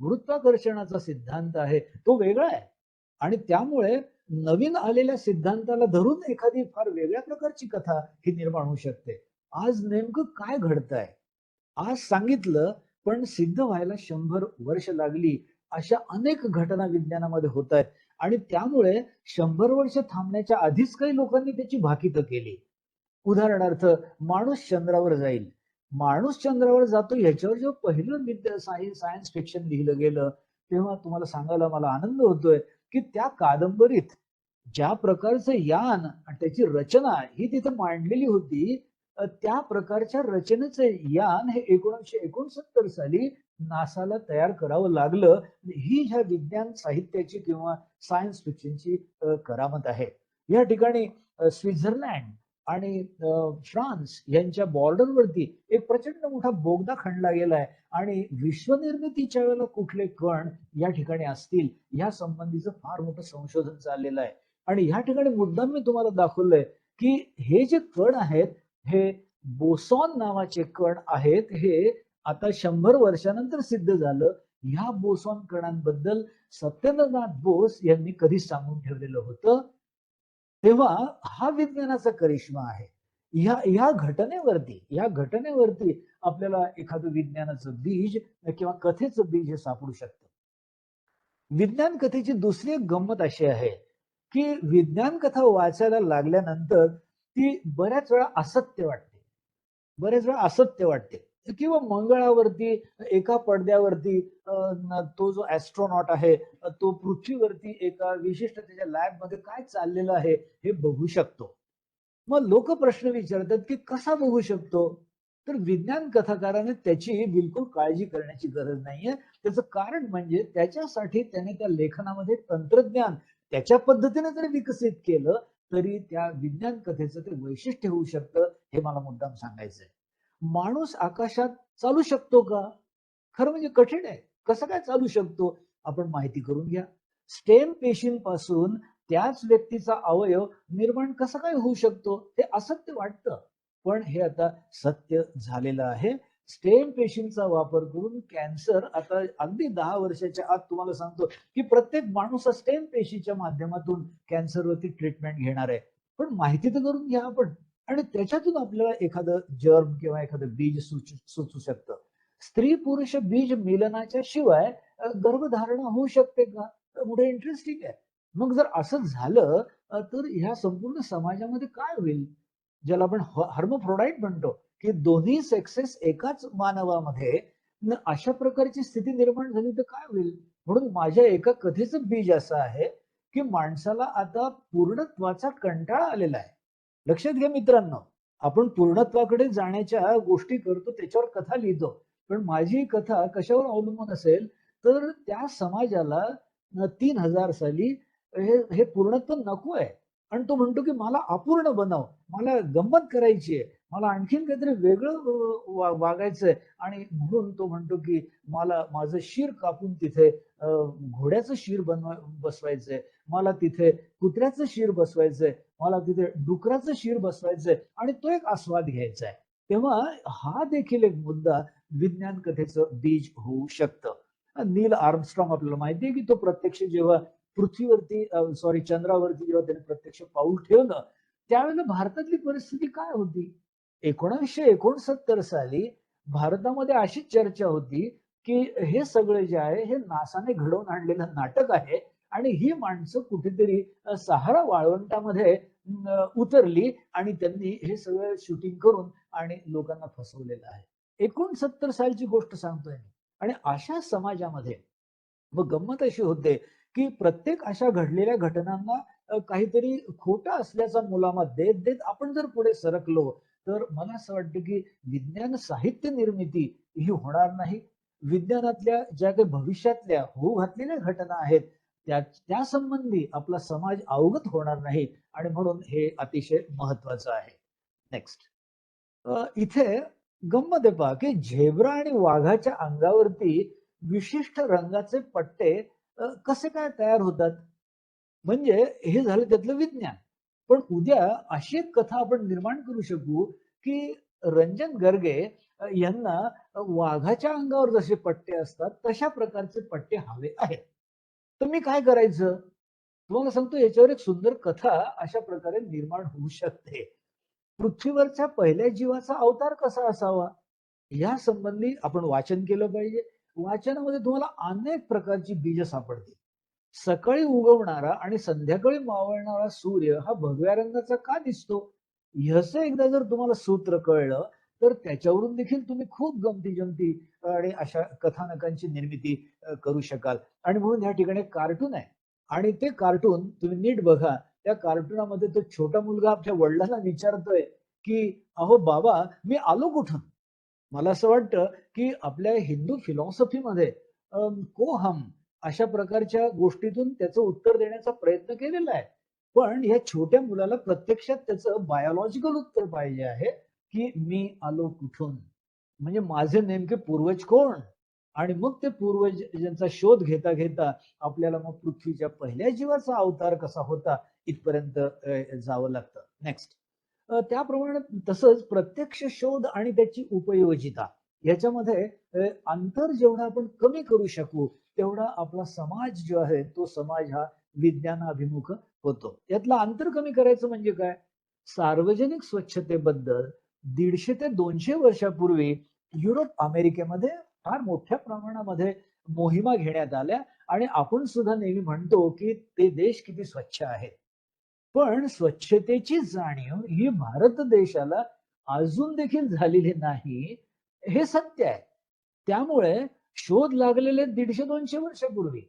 गुरुत्वाकर्षणाचा सिद्धांत आहे तो वेगळा आहे. आणि त्यामुळे नवीन आलेल्या सिद्धांताला धरून एखादी फार वेगळ्या प्रकारची कथा ही निर्माण होऊ शकते. आज नेमकं काय घडतंय, आज सांगितलं पण सिद्ध व्हायला 100 वर्ष लागली, अशा अनेक घटना विज्ञानामध्ये होत आहेत. आणि त्यामुळे 100 वर्ष थांबण्याच्या आधीच काही लोकांनी त्याची भाकीतं केली. उदाहरणार्थ, माणूस चंद्रावर जाईल. माणूस चंद्रावर जातो ह्याच्यावर जेव्हा पहिलं सायन्स फिक्शन लिहिलं गेलं तेव्हा तुम्हाला सांगायला मला आनंद होतोय की त्या कादंबरीत ज्या प्रकारचं यान आणि त्याची रचना ही तिथे मांडलेली होती, त्या प्रकारच्या रचनेचं यान हे 1969 साली नासाला तयार करावं लागलं. ही ह्या विज्ञान साहित्याची किंवा सायन्स फिक्शनची करामत आहे. या ठिकाणी स्वित्झर्लंड आणि फ्रान्स यांच्या बॉर्डरवरती एक प्रचंड मोठा बोगदा खणला गेलाय आणि विश्वनिर्मितीच्या वेळेला कुठले कण या ठिकाणी असतील या संबंधीचं फार मोठं संशोधन चाललेलं आहे. आणि ह्या ठिकाणी मुद्दाम मी तुम्हाला दाखवलंय की हे जे कण आहेत हे बोसॉन नावाचे कण आहेत. हे आता 100 वर्षानंतर सिद्ध झालं. ह्या बोसॉन कणांबद्दल सत्येंद्रनाथ बोस यांनी कधीच सांगून ठेवलेलं होतं. तेव्हा हा विज्ञानाचा करिश्मा आहे. या घटनेवरती आपल्याला एखादं विज्ञानाचं बीज किंवा कथेचं बीज हे सापडू शकतं. विज्ञान कथेची दुसरी एक गंमत अशी आहे की विज्ञान कथा वाचायला लागल्यानंतर ती बऱ्याच वेळा असत्य वाटते किंवा मंगळावरती एका पडद्यावरती तो जो ऍस्ट्रॉनॉट आहे तो पृथ्वीवरती एका विशिष्ट त्याच्या लॅब मध्ये काय चाललेलं आहे हे बघू शकतो. मग लोक प्रश्न विचारतात की कसा बघू शकतो. तर विज्ञान कथाकाराने त्याची बिलकुल काळजी करण्याची गरज नाहीये. त्याचं कारण म्हणजे त्याच्यासाठी त्याने त्या लेखनामध्ये तंत्रज्ञान त्याच्या पद्धतीने जरी विकसित केलं तरी त्या विज्ञान कथेचं ते वैशिष्ट्य होऊ शकतं. हे मला मुद्दाम सांगायचंय. माणूस आकाशात चालू शकतो का? खरं म्हणजे कठीण आहे. कसं काय चालू शकतो? आपण माहिती करून घ्या. स्टेम पेशींपासून त्याच व्यक्तीचा अवयव निर्माण कसा काय होऊ शकतो हे असत्य वाटतं, पण हे आता सत्य झालेलं आहे. स्टेम पेशींचा वापर करून कॅन्सर आता अगदी 10 वर्षाच्या आत तुम्हाला सांगतो की प्रत्येक माणूस हा स्टेम पेशीच्या माध्यमातून कॅन्सरवरती ट्रीटमेंट घेणार आहे. पण माहिती तर करून घ्या आपण, आणि त्याच्यातून आपल्याला एखादं जर्म किंवा एखादं बीज सुचू शकतं. स्त्री पुरुष बीज मिलनाच्या शिवाय गर्भधारणा होऊ शकते का? पुढे इंटरेस्टिंग आहे. मग जर असं झालं तर ह्या संपूर्ण समाजामध्ये काय होईल? ज्याला आपण हर्मोफ्रोडाईट म्हणतो, की दोन्ही सेक्सेस एकाच मानवामध्ये अशा प्रकारची स्थिती निर्माण झाली तर काय होईल? म्हणून माझ्या एका कथेचं बीज असं आहे की माणसाला आता पूर्णत्वाचा कंटाळा आलेला आहे. लक्षात घ्या मित्रांनो, आपण पूर्णत्वाकडे जाण्याच्या गोष्टी करतो, त्याच्यावर कथा लिहितो. पण माझी कथा कशावर अवलंबून असेल, तर त्या समाजाला 3000 साली हे पूर्णत्व नको आहे आणि तो म्हणतो की मला अपूर्ण बनव, मला गंमत करायची आहे, मला आणखीन काहीतरी वेगळं वागायचंय. आणि म्हणून तो म्हणतो की मला माझं शिर कापून तिथे घोड्याचं शिर बसवायचंय, मला तिथे कुत्र्याचं शिर बसवायचंय, मला तिथे डुकराचं शिर बसवायचंय आणि तो एक आस्वाद घ्यायचा आहे. तेव्हा हा देखील एक मुद्दा विज्ञान कथेचं बीज होऊ शकतं. नील आर्मस्ट्रॉंग आपल्याला माहिती आहे की तो प्रत्यक्ष जेव्हा पृथ्वीवरती चंद्रावरती जेव्हा त्याने प्रत्यक्ष पाऊल ठेवलं, त्यावेळेला भारतातली परिस्थिती काय होती? 1969 साली भारतामध्ये अशीच चर्चा होती की हे सगळे जे आहे हे नासाने घडवून आणलेलं नाटक आहे आणि ही माणसं कुठेतरी सहारा वाळवंटामध्ये उतरली आणि त्यांनी हे सगळं शूटिंग करून आणि लोकांना फसवलेलं आहे. 69 सालची गोष्ट सांगतोय मी. आणि अशा समाजामध्ये मग गंमत अशी होते की प्रत्येक अशा घडलेल्या घटनांना काहीतरी खोटं असल्याचा मुलामा देत देत आपण जर पुढे सरकलो तर मला असं वाटतं की विज्ञान साहित्य निर्मिती ही होणार नाही. विज्ञानातल्या ज्या काही भविष्यातल्या होऊ घातलेल्या घटना आहेत त्या संबंधी आपला समाज अवगत होणार नाही आणि म्हणून हे अतिशय महत्वाचं आहे. नेक्स्ट, इथे गंमत आहे पहा की झेब्रा आणि वाघाच्या अंगावरती विशिष्ट रंगाचे पट्टे कसे काय तयार होतात? म्हणजे हे झालं त्यातलं विज्ञान. पण उद्या अशी एक कथा आपण निर्माण करू शकू की रंजन गर्गे यांना वाघाच्या अंगावर जसे पट्टे असतात तशा प्रकारचे पट्टे हवे आहेत. तर मी काय करायचं? तुम्हाला सांगतो याच्यावर एक सुंदर कथा अशा प्रकारे निर्माण होऊ शकते. पृथ्वीवरच्या पहिल्या जीवाचा अवतार कसा असावा या संबंधी आपण वाचन केलं पाहिजे. वाचनामध्ये तुम्हाला अनेक प्रकारची बीज सापडतील. सकाळी उगवणारा आणि संध्याकाळी मावळणारा सूर्य हा भगव्या रंगाचा का दिसतो? ह्याचं एकदा जर तुम्हाला सूत्र कळलं तर त्याच्यावरून देखील तुम्ही खूप गमती जमती आणि अशा कथानकांची निर्मिती करू शकाल. आणि म्हणून या ठिकाणी कार्टून आहे आणि ते कार्टून तुम्ही नीट बघा. त्या कार्टूनामध्ये तो छोटा मुलगा आपल्या वडिलांना विचारतोय की अहो बाबा मी आलो कुठून? मला असं वाटतं की आपल्या हिंदू फिलॉसॉफीमध्ये को हम अशा प्रकारच्या गोष्टीतून त्याचं उत्तर देण्याचा प्रयत्न केलेला आहे. पण या छोट्या मुलाला प्रत्यक्षात त्याचं बायोलॉजिकल उत्तर पाहिजे आहे की मी आलो कुठून, म्हणजे माझे नेमके पूर्वज कोण? आणि मग ते पूर्वजांचा शोध घेता घेता आपल्याला मग पृथ्वीच्या पहिल्या जीवाचा अवतार कसा होता इथपर्यंत जावं लागतं. नेक्स्ट, त्याप्रमाणे तसंच प्रत्यक्ष शोध आणि त्याची उपयोजिता याच्यामध्ये अंतर जेवढा आपण कमी करू शकू तेवढा आपला समाज जो आहे तो समाज हा विज्ञानाभिमुख होतो. यातलं अंतर कमी करायचं म्हणजे काय? सार्वजनिक स्वच्छतेबद्दल 150 ते 200 वर्षापूर्वी युरोप अमेरिकेमध्ये फार मोठ्या प्रमाणामध्ये मोहिमा घेण्यात आल्या आणि आपण सुद्धा नेहमी म्हणतो की ते देश किती स्वच्छ आहेत. पण स्वच्छतेची जाणीव ही भारत देशाला अजून देखील झालेली नाही, हे सत्य आहे. त्यामुळे शोध लागलेले 150-200 वर्षापूर्वी,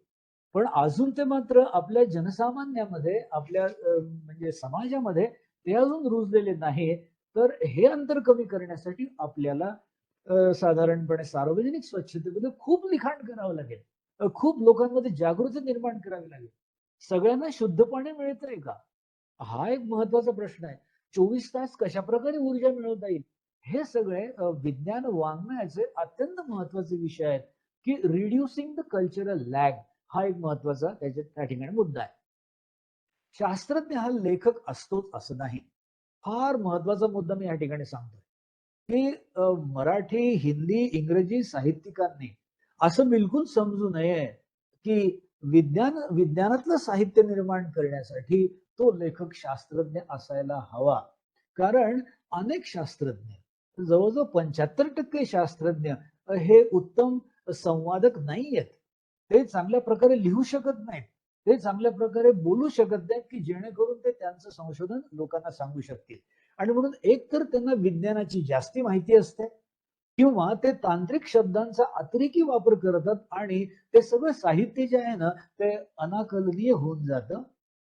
पण अजून ते मात्र आपल्या जनसामान्यामध्ये आपल्या म्हणजे समाजामध्ये ते अजून रुजलेले नाही. तर हे अंतर कमी करण्यासाठी आपल्याला साधारणपणे सार्वजनिक स्वच्छतेबद्दल खूप लिखाण करावं लागेल. खूप लोकांमध्ये जागृती निर्माण करावी लागेल. सगळ्यांना शुद्ध पाणी मिळतंय का? हा एक महत्वाचा प्रश्न आहे. 24 तास कशा प्रकारे ऊर्जा मिळवता येईल? हे सगळे विज्ञान वाङ्मयाचे अत्यंत महत्वाचे विषय आहेत की रिड्युसिंग द कल्चरल लॅग हा एक महत्वाचा त्या ठिकाणी मुद्दा आहे. शास्त्रज्ञ हा लेखक असतोच असं नाही. फार महत्वाचा मुद्दा मी या ठिकाणी सांगतोय की मराठी, हिंदी, इंग्रजी साहित्यिकांनी असं बिलकुल समजू नये की विज्ञानातलं साहित्य निर्माण करण्यासाठी तो लेखक शास्त्रज्ञ असायला हवा. कारण अनेक शास्त्रज्ञ, जवळजवळ 75% शास्त्रज्ञ हे उत्तम संवादक नाहीयेत. ते चांगल्या प्रकारे लिहू शकत नाहीत. ते चांगल्या प्रकारे बोलू शकत नाहीत की जेणेकरून ते त्यांचं संशोधन लोकांना सांगू शकतील. आणि म्हणून एक तर त्यांना विज्ञानाची जास्ती माहिती असते किंवा ते तांत्रिक शब्दांचा अतिरेकी वापर करतात आणि ते सगळं साहित्य जे आहे ना ते अनाकलनीय होऊन जातं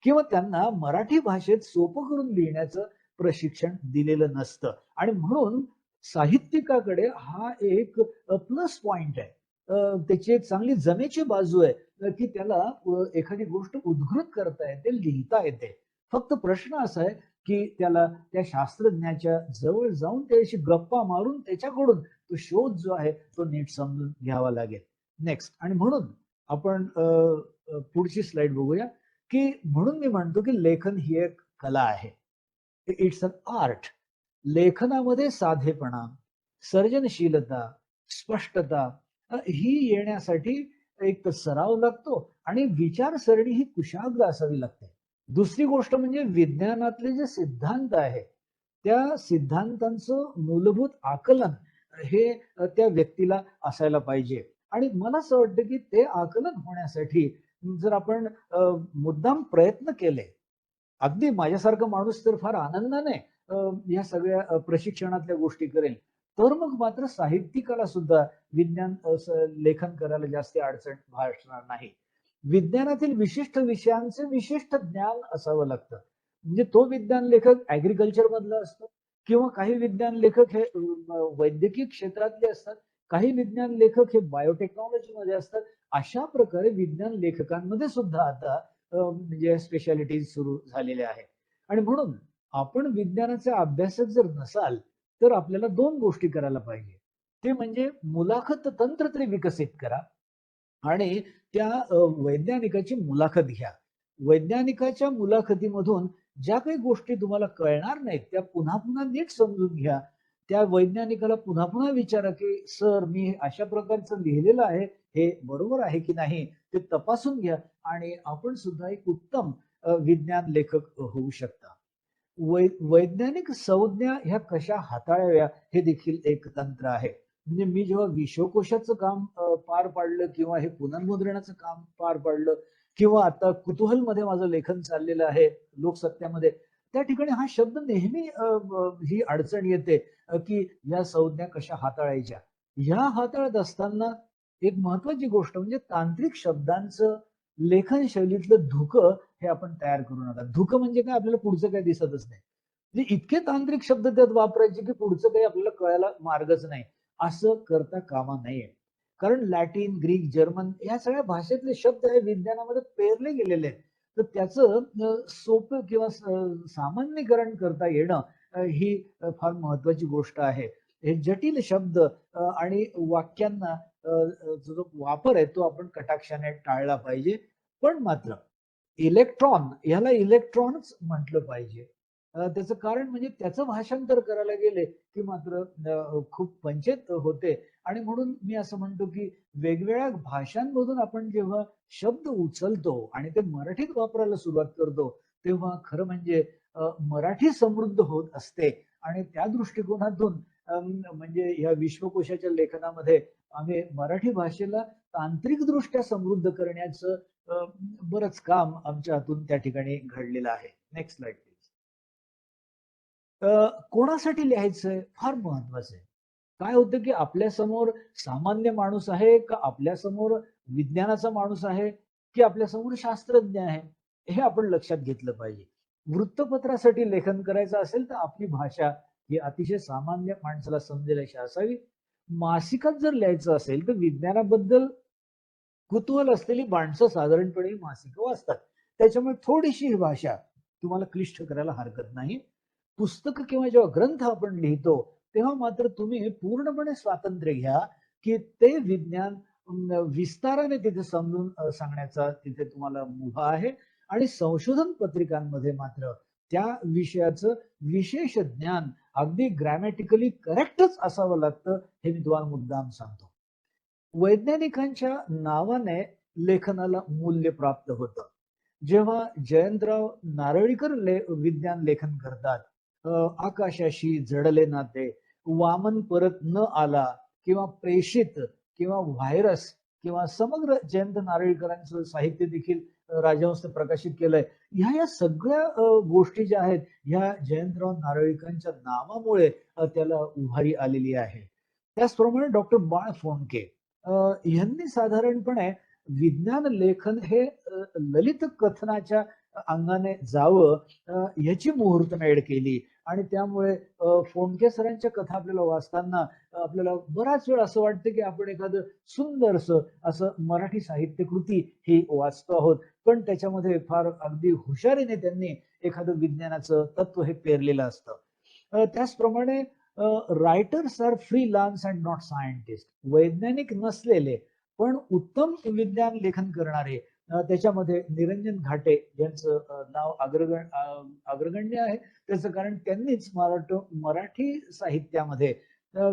किंवा त्यांना मराठी भाषेत सोपं करून लिहिण्याचं प्रशिक्षण दिलेलं नसतं. आणि म्हणून साहित्यिकाकडे हा एक प्लस पॉइंट आहे. त्याची एक चांगली जमेची बाजू आहे की त्याला एखादी गोष्ट उद्घृत करता येते, लिहिता येते. फक्त प्रश्न असा आहे की त्याला त्या शास्त्रज्ञाच्या जवळ जाऊन त्याशी गप्पा मारून त्याच्याकडून तो शोध जो आहे तो नीट समजून घ्यावा लागेल. नेक्स्ट. आणि म्हणून आपण पुढची स्लाइड बघूया की म्हणून मी म्हणतो की लेखन ही एक कला आहे. It's an art. लेखनामध्ये साधेपणा, सर्जनशीलता, स्पष्टता ही येण्यासाठी एक सराव लागतो आणि विचारसरणी ही कुशाग्र असावी लागते. दुसरी गोष्ट म्हणजे विज्ञानातले जे सिद्धांत आहे त्या सिद्धांतांचं मूलभूत आकलन हे त्या व्यक्तीला असायला पाहिजे. आणि मला असं वाटतं की ते आकलन होण्यासाठी जर आपण मुद्दाम प्रयत्न केले, अगदी माझ्यासारखा माणूस तर फार आनंदाने या सगळ्या प्रशिक्षणातल्या गोष्टी करेल, तर मग मात्र साहित्यिकाला सुद्धा विज्ञान लेखन करायला जास्त अडचण भासणार नाही. विज्ञानातील विशिष्ट विषयांचे विशिष्ट ज्ञान असावं लागतं. म्हणजे तो विज्ञान लेखक ऍग्रिकल्चर मधला असतो किंवा काही विज्ञान लेखक हे वैद्यकीय क्षेत्रातले असतात, काही विज्ञान लेखक हे बायोटेक्नॉलॉजी मध्ये असतात. अशा प्रकारे विज्ञान लेखकांमध्ये सुद्धा आता म्हणजे स्पेशालिटीज सुरू झालेल्या आहेत. आणि म्हणून आपण विज्ञानाच्या अभ्यासात जर नसाल तर आपल्याला दोन गोष्टी करायला पाहिजे. ते म्हणजे मुलाखत तंत्र तरी विकसित करा आणि त्या वैज्ञानिकाची मुलाखत घ्या. वैज्ञानिकाच्या मुलाखतीमधून ज्या काही गोष्टी तुम्हाला कळणार नाहीत त्या पुन्हा पुन्हा नीट समजून घ्या. त्या वैज्ञानिकाला पुन्हा पुन्हा विचारा की सर मी अशा प्रकारचं लिहिलेलं आहे, हे बरोबर आहे की नाही ते तपासून घ्या आणि आपण सुद्धा एक उत्तम विज्ञान लेखक होऊ शकता. वैज्ञानिक संज्ञा ह्या कशा हाताळाव्या हे देखील एक तंत्र आहे. म्हणजे मी जेव्हा विश्वकोशाचं काम पार पाडलं किंवा हे पुनर्मुद्रणाचं काम पार पाडलं किंवा आता कुतूहल मध्ये माझं लेखन चाललेलं आहे लोकसत्यामध्ये, त्या ठिकाणी हा शब्द नेहमी ही अडचण येते की या संज्ञा कशा हाताळायच्या. ह्या हाताळत असताना एक महत्वाची गोष्ट म्हणजे तांत्रिक शब्दांचं लेखन शैलीतलं धुकं हे आपण तयार करू नका. धुकं म्हणजे काय, आपल्याला पुढचं काही दिसतच नाही. म्हणजे इतके तांत्रिक शब्द त्यात वापरायचे की पुढचं काही आपल्याला कळायला मार्गच नाही. असं करता कामा नये. कारण लॅटिन, ग्रीक, जर्मन या सगळ्या भाषेतले शब्द हे विज्ञानामध्ये पेरले गेलेले आहेत. तर त्याचं सोपं किंवा सामान्यीकरण करता येणं ही फार महत्वाची गोष्ट आहे. हे जटिल शब्द आणि वाक्यांना जो वापर आहे तो आपण कटाक्षाने टाळला पाहिजे. पण मात्र इलेक्ट्रॉन ह्याला इलेक्ट्रॉनच म्हटलं पाहिजे. त्याचं कारण म्हणजे त्याचं भाषांतर करायला गेले की मात्र खूप पंचायत होते. आणि म्हणून मी असं म्हणतो की वेगवेगळ्या भाषांमधून आपण जेव्हा शब्द उचलतो आणि ते मराठीत वापरायला सुरुवात करतो तेव्हा खरं म्हणजे मराठी समृद्ध होत असते. आणि त्या दृष्टिकोनातून म्हणजे या विश्वकोशाच्या लेखनामध्ये आम्ही मराठी भाषेला तांत्रिक दृष्ट्या समृद्ध करण्याचं बरंच काम आमच्या हातून त्या ठिकाणी घडलेलं आहे. Next slide please. कोणासाठी लिहायचंय फार महत्वाचं आहे. काय होतं की आपल्या समोर सामान्य माणूस आहे का आपल्या समोर विज्ञानाचा माणूस आहे की आपल्या समोर शास्त्रज्ञ आहे, हे आपण लक्षात घेतलं पाहिजे. वृत्तपत्रासाठी लेखन करायचं असेल तर आपली भाषा ही अतिशय सामान्य माणसाला समजेल अशी असावी. मासिकात जर लिहायचं असेल तर विज्ञानाबद्दल कुतूहल असलेली माणसं साधारणपणे मासिकं वाचतात. त्याच्यामुळे थोडीशी ही भाषा तुम्हाला क्लिष्ट करायला हरकत नाही. पुस्तक किंवा जेव्हा ग्रंथ आपण लिहितो तेव्हा मात्र तुम्ही पूर्णपणे स्वातंत्र्य घ्या की ते विज्ञान विस्ताराने तिथे समजून सांगण्याचा तिथे तुम्हाला मुभा आहे. आणि संशोधन पत्रिकांमध्ये मात्र त्या विषयाचं विशेष ज्ञान अगदी ग्रॅमॅटिकली करेक्टच असावं लागतं, हे मी तुम्हाला मुद्दाम सांगतो. वैज्ञानिकांच्या नावाने लेखनाला मूल्य प्राप्त होतं. जेव्हा जयंतराव नारळीकर विज्ञान लेखन करतात, आकाशाशी जडले नाते, वामन परत न आला, किंवा प्रेषित, किंवा व्हायरस, किंवा समग्र जयंत नारळीकरांचं साहित्य देखील राजहंसने प्रकाशित केलंय. ह्या सगळ्या गोष्टी ज्या आहेत, ह्या जयंतराव नारळीकरांच्या नावामुळे त्याला उभारी आलेली आहे. त्याचप्रमाणे डॉक्टर बाळ फोंडके यांनी साधारणपणे विज्ञान लेखन हे ललित कथनाच्या अंगाने जावं याची मुहूर्तमेढ केली. आणि त्यामुळे फोंडके सरांच्या कथा आपल्याला वाचताना आपल्याला बराच वेळ असं वाटतं की आपण एखादं सुंदरसं असं मराठी साहित्य कृती ही वाचतो आहोत, पण त्याच्यामध्ये फार अगदी हुशारीने त्यांनी एखादं विज्ञानाचं तत्व हे पेरलेलं असतं. त्याचप्रमाणे writers are freelance and not scientist. वैज्ञानिक नसलेले पण उत्तम विज्ञान लेखन करणारे, त्याच्यामध्ये निरंजन घाटे यांचं नाव अग्रगण्य आहे. त्याचं कारण त्यांनीच मराठी साहित्यामध्ये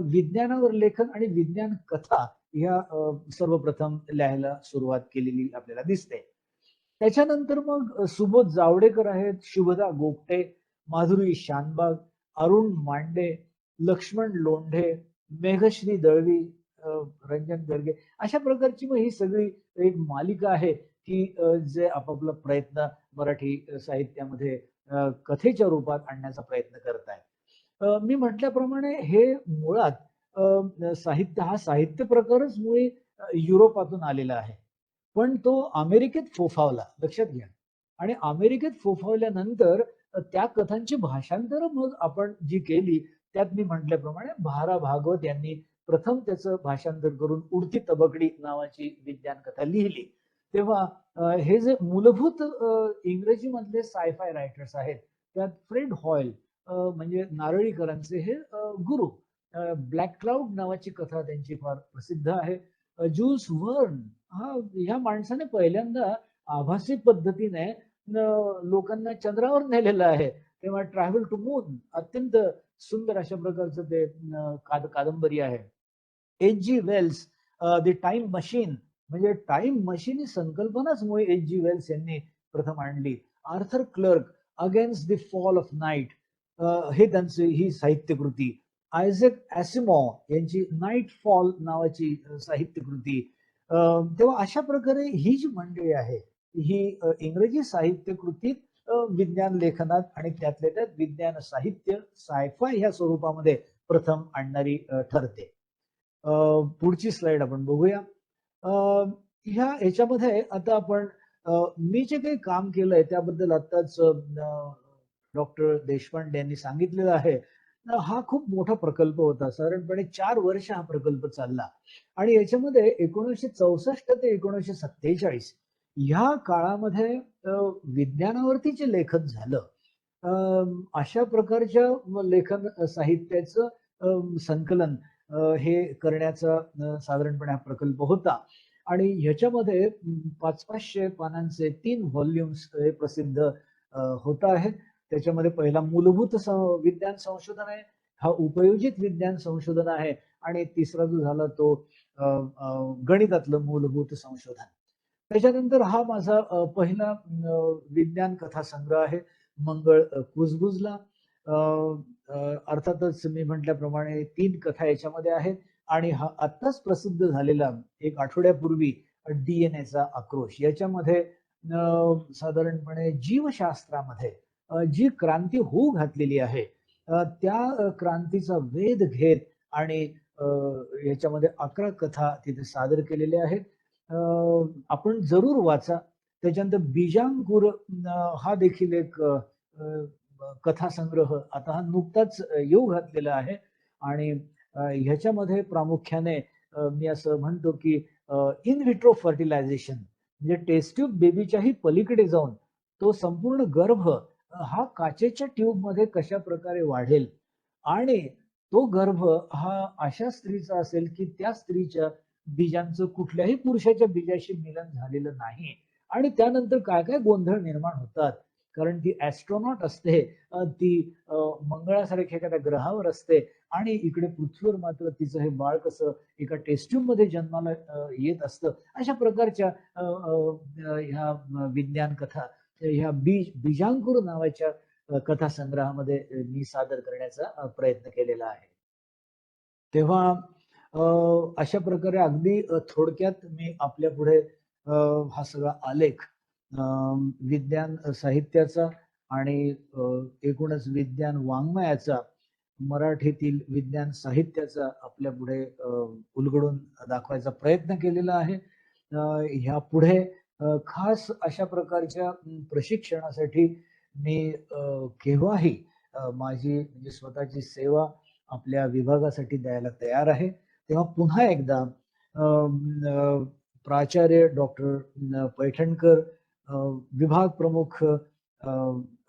विज्ञानावर लेखन आणि विज्ञान कथा ह्या सर्वप्रथम लिहायला सुरुवात केलेली आपल्याला दिसते. त्याच्यानंतर मग सुबोध जावडेकर आहेत, शुभदा गोगटे, माधुरी शानबाग, अरुण मांडे, लक्ष्मण लोंढे, मेघश्री दळवी, रंजन गर्गे, अशा प्रकारची मग ही सगळी एक मालिका आहे की जे आपापला प्रयत्न मराठी साहित्यामध्ये कथेच्या रूपात आणण्याचा प्रयत्न करत आहे. मी म्हटल्याप्रमाणे हे मुळात साहित्य हा साहित्य प्रकारच मुळे युरोपातून आलेला आहे, पण तो अमेरिकेत फोफावला, लक्षात घ्या. आणि अमेरिकेत फोफावल्यानंतर त्या कथांची भाषांतर मग आपण जी केली, त्यात मी म्हटल्याप्रमाणे भारा भागवत यांनी प्रथम त्याचं भाषांतर करून उडती तबकडी नावाची विज्ञान कथा लिहिली. तेव्हा हे जे मूलभूत इंग्रजी मधले सायफाय रायटर्स आहेत, त्यात फ्रेड हॉयल म्हणजे नारळीकरांचे हे गुरु, ब्लॅक क्लाउड नावाची कथा त्यांची फार प्रसिद्ध आहे. ज्यूल्स व्हर्न ह्या माणसाने पहिल्यांदा आभासी पद्धतीने लोकांना चंद्रावर नेलेलं आहे. तेव्हा ट्रॅव्हल टू मून अत्यंत सुंदर अशा प्रकारचं ते कादंबरी आहे. H.G. Wells the time machine, म्हणजे टाइम मशीन ही संकल्पनाच मुळे H.G. वेल्स यांनी प्रथम आणली. Arthur Clarke against the fall of night हे त्यांची ही साहित्यकृती. आयझॅक ॲसिमॉव यांची नाईट फॉल नावाची साहित्यकृती. तेव्हा अशा प्रकारे ही जी मंडळी आहे ही इंग्रजी साहित्यकृतीत विज्ञान लेखनात आणि त्यातल्या त्यात विज्ञान साहित्य सायफाय ह्या स्वरूपामध्ये प्रथम आणणारी ठरते. पुढची स्लाइड आपण बघूया. ह्या ह्याच्यामध्ये आता आपण मी जे काही काम केलंय त्याबद्दल आताच डॉक्टर देशपांडे यांनी सांगितलेलं आहे. हा खूप मोठा प्रकल्प होता, साधारणपणे 4 वर्ष हा प्रकल्प चालला. आणि याच्यामध्ये 1964 ते 1947 ह्या काळामध्ये विज्ञानावरती जे लेखन झालं, अशा प्रकारच्या लेखन साहित्याचं संकलन हे करण्याचा साधारणपणे हा प्रकल्प होता. आणि ह्याच्यामध्ये 500-500 पानांचे 3 व्हॉल्युम्स हे प्रसिद्ध होत आहे. त्याच्यामध्ये पहिला मूलभूत विज्ञान संशोधन आहे, हा उपयोजित विज्ञान संशोधन आहे, आणि तिसरा जो झाला तो गणितातलं मूलभूत संशोधन. त्याच्यानंतर हा माझा पहिला विज्ञान कथा संग्रह आहे, मंगळ कुजबुजला. अर्थातच मी म्हटल्याप्रमाणे 3 कथा याच्यामध्ये आहेत. आणि हा आत्ताच प्रसिद्ध झालेला 1 आठवड्यापूर्वी DNA चा आक्रोश, याच्यामध्ये साधारणपणे जीवशास्त्रामध्ये जी क्रांती होऊ घातलेली आहे त्या क्रांतीचा वेध घेत आणि याच्यामध्ये 11 कथा तिथे सादर केलेल्या आहेत. आपण जरूर वाचा. त्याच्यानंतर बीजांकुर हा देखील एक कथा संग्रह आता हा नुकताच येऊ घातलेला आहे. आणि ह्याच्यामध्ये प्रामुख्याने मी असं म्हणतो की इन विट्रो फर्टिलायझेशन, म्हणजे टेस्ट ट्यूब बेबीच्याही पलीकडे जाऊन तो संपूर्ण गर्भ हा काचेच्या ट्यूब मध्ये कशा प्रकारे वाढेल, आणि तो गर्भ हा अशा स्त्रीचा असेल की त्या स्त्रीच्या बीजांचं कुठल्याही पुरुषाच्या बीजाशी मिलन झालेलं नाही आणि त्यानंतर काय काय गोंधळ निर्माण होतात. कारण ती ऍस्ट्रॉनॉट असते, ती मंगळासारख्या एखाद्या ग्रहावर असते आणि इकडे पृथ्वीवर मात्र तिचं हे बाळ कसं एका टेस्ट्यूब मध्ये जन्माला येत असतं. अशा प्रकारच्या ह्या विज्ञान कथा ह्या बीजांकुर नावाच्या कथा संग्रहामध्ये मी सादर करण्याचा प्रयत्न केलेला आहे. तेव्हा अशा प्रकारे अगदी थोडक्यात मी आपल्या पुढे हा सगळा आलेख विज्ञान साहित्याचा आणि एकूणच विज्ञान वाङ्मयाचा, मराठीतील विज्ञान साहित्याचा आपल्या पुढे उलगडून दाखवायचा प्रयत्न केलेला आहे. ह्या पुढे खास अशा प्रकारच्या प्रशिक्षणासाठी मी केव्हाही माझी म्हणजे स्वतःची सेवा आपल्या विभागासाठी द्यायला तयार आहे. तेव्हा पुन्हा एकदा प्राचार्य डॉक्टर पैठणकर, विभाग प्रमुख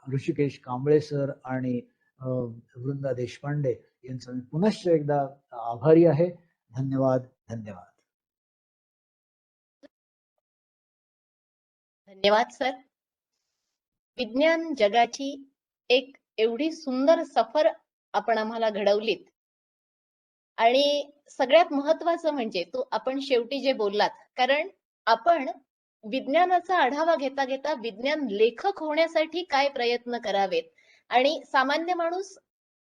ऋषिकेश कांबळे सर आणि वृंदा देशपांडे यांचा मी पुनश्च एकदा आभारी आहे. धन्यवाद. धन्यवाद. धन्यवाद सर. विज्ञान जगाची एक एवढी सुंदर सफर आपण आम्हाला घडवलीत आणि सगळ्यात महत्वाचं म्हणजे तो आपण शेवटी जे बोललात, कारण आपण विज्ञानाचा आढावा घेता घेता विज्ञान लेखक होण्यासाठी काय प्रयत्न करावेत आणि सामान्य माणूस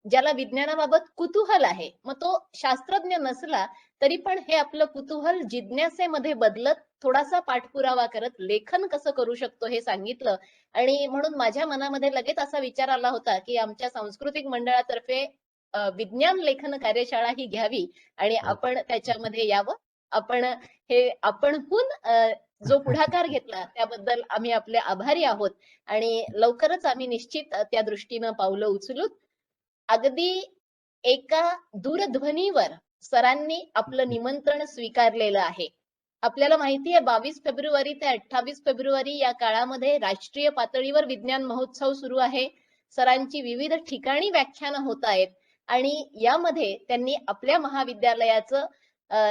ज्याला विज्ञानाबाबत कुतूहल आहे, मग तो शास्त्रज्ञ नसला तरी पण हे आपलं कुतूहल जिज्ञासेमध्ये बदलत थोडासा पाठपुरावा करत लेखन कसं करू शकतो हे सांगितलं. आणि म्हणून माझ्या मनामध्ये लगेच असा विचार आला होता की आमच्या सांस्कृतिक मंडळातर्फे विज्ञान लेखन कार्यशाळा ही घ्यावी आणि आपण त्याच्यामध्ये यावं. आपण हे आपणहून जो पुढाकार घेतला त्याबद्दल आम्ही आपले आभारी आहोत आणि लवकरच आम्ही निश्चित त्या दृष्टीनं पावलं उचलू. अगदी एका दूरध्वनीवर सरांनी आपलं निमंत्रण स्वीकारलेलं आहे. आपल्याला माहिती आहे 22 फेब्रुवारी ते 28 फेब्रुवारी या काळामध्ये राष्ट्रीय पातळीवर विज्ञान महोत्सव सुरू आहे. सरांची विविध ठिकाणी व्याख्यानं होत आहेत आणि यामध्ये त्यांनी आपल्या महाविद्यालयाचं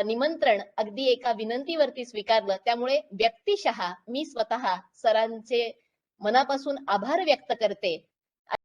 निमंत्रण अगदी एका विनंतीवरती स्वीकारलं. त्यामुळे व्यक्तिशः मी स्वतः सरांचे मनापासून आभार व्यक्त करते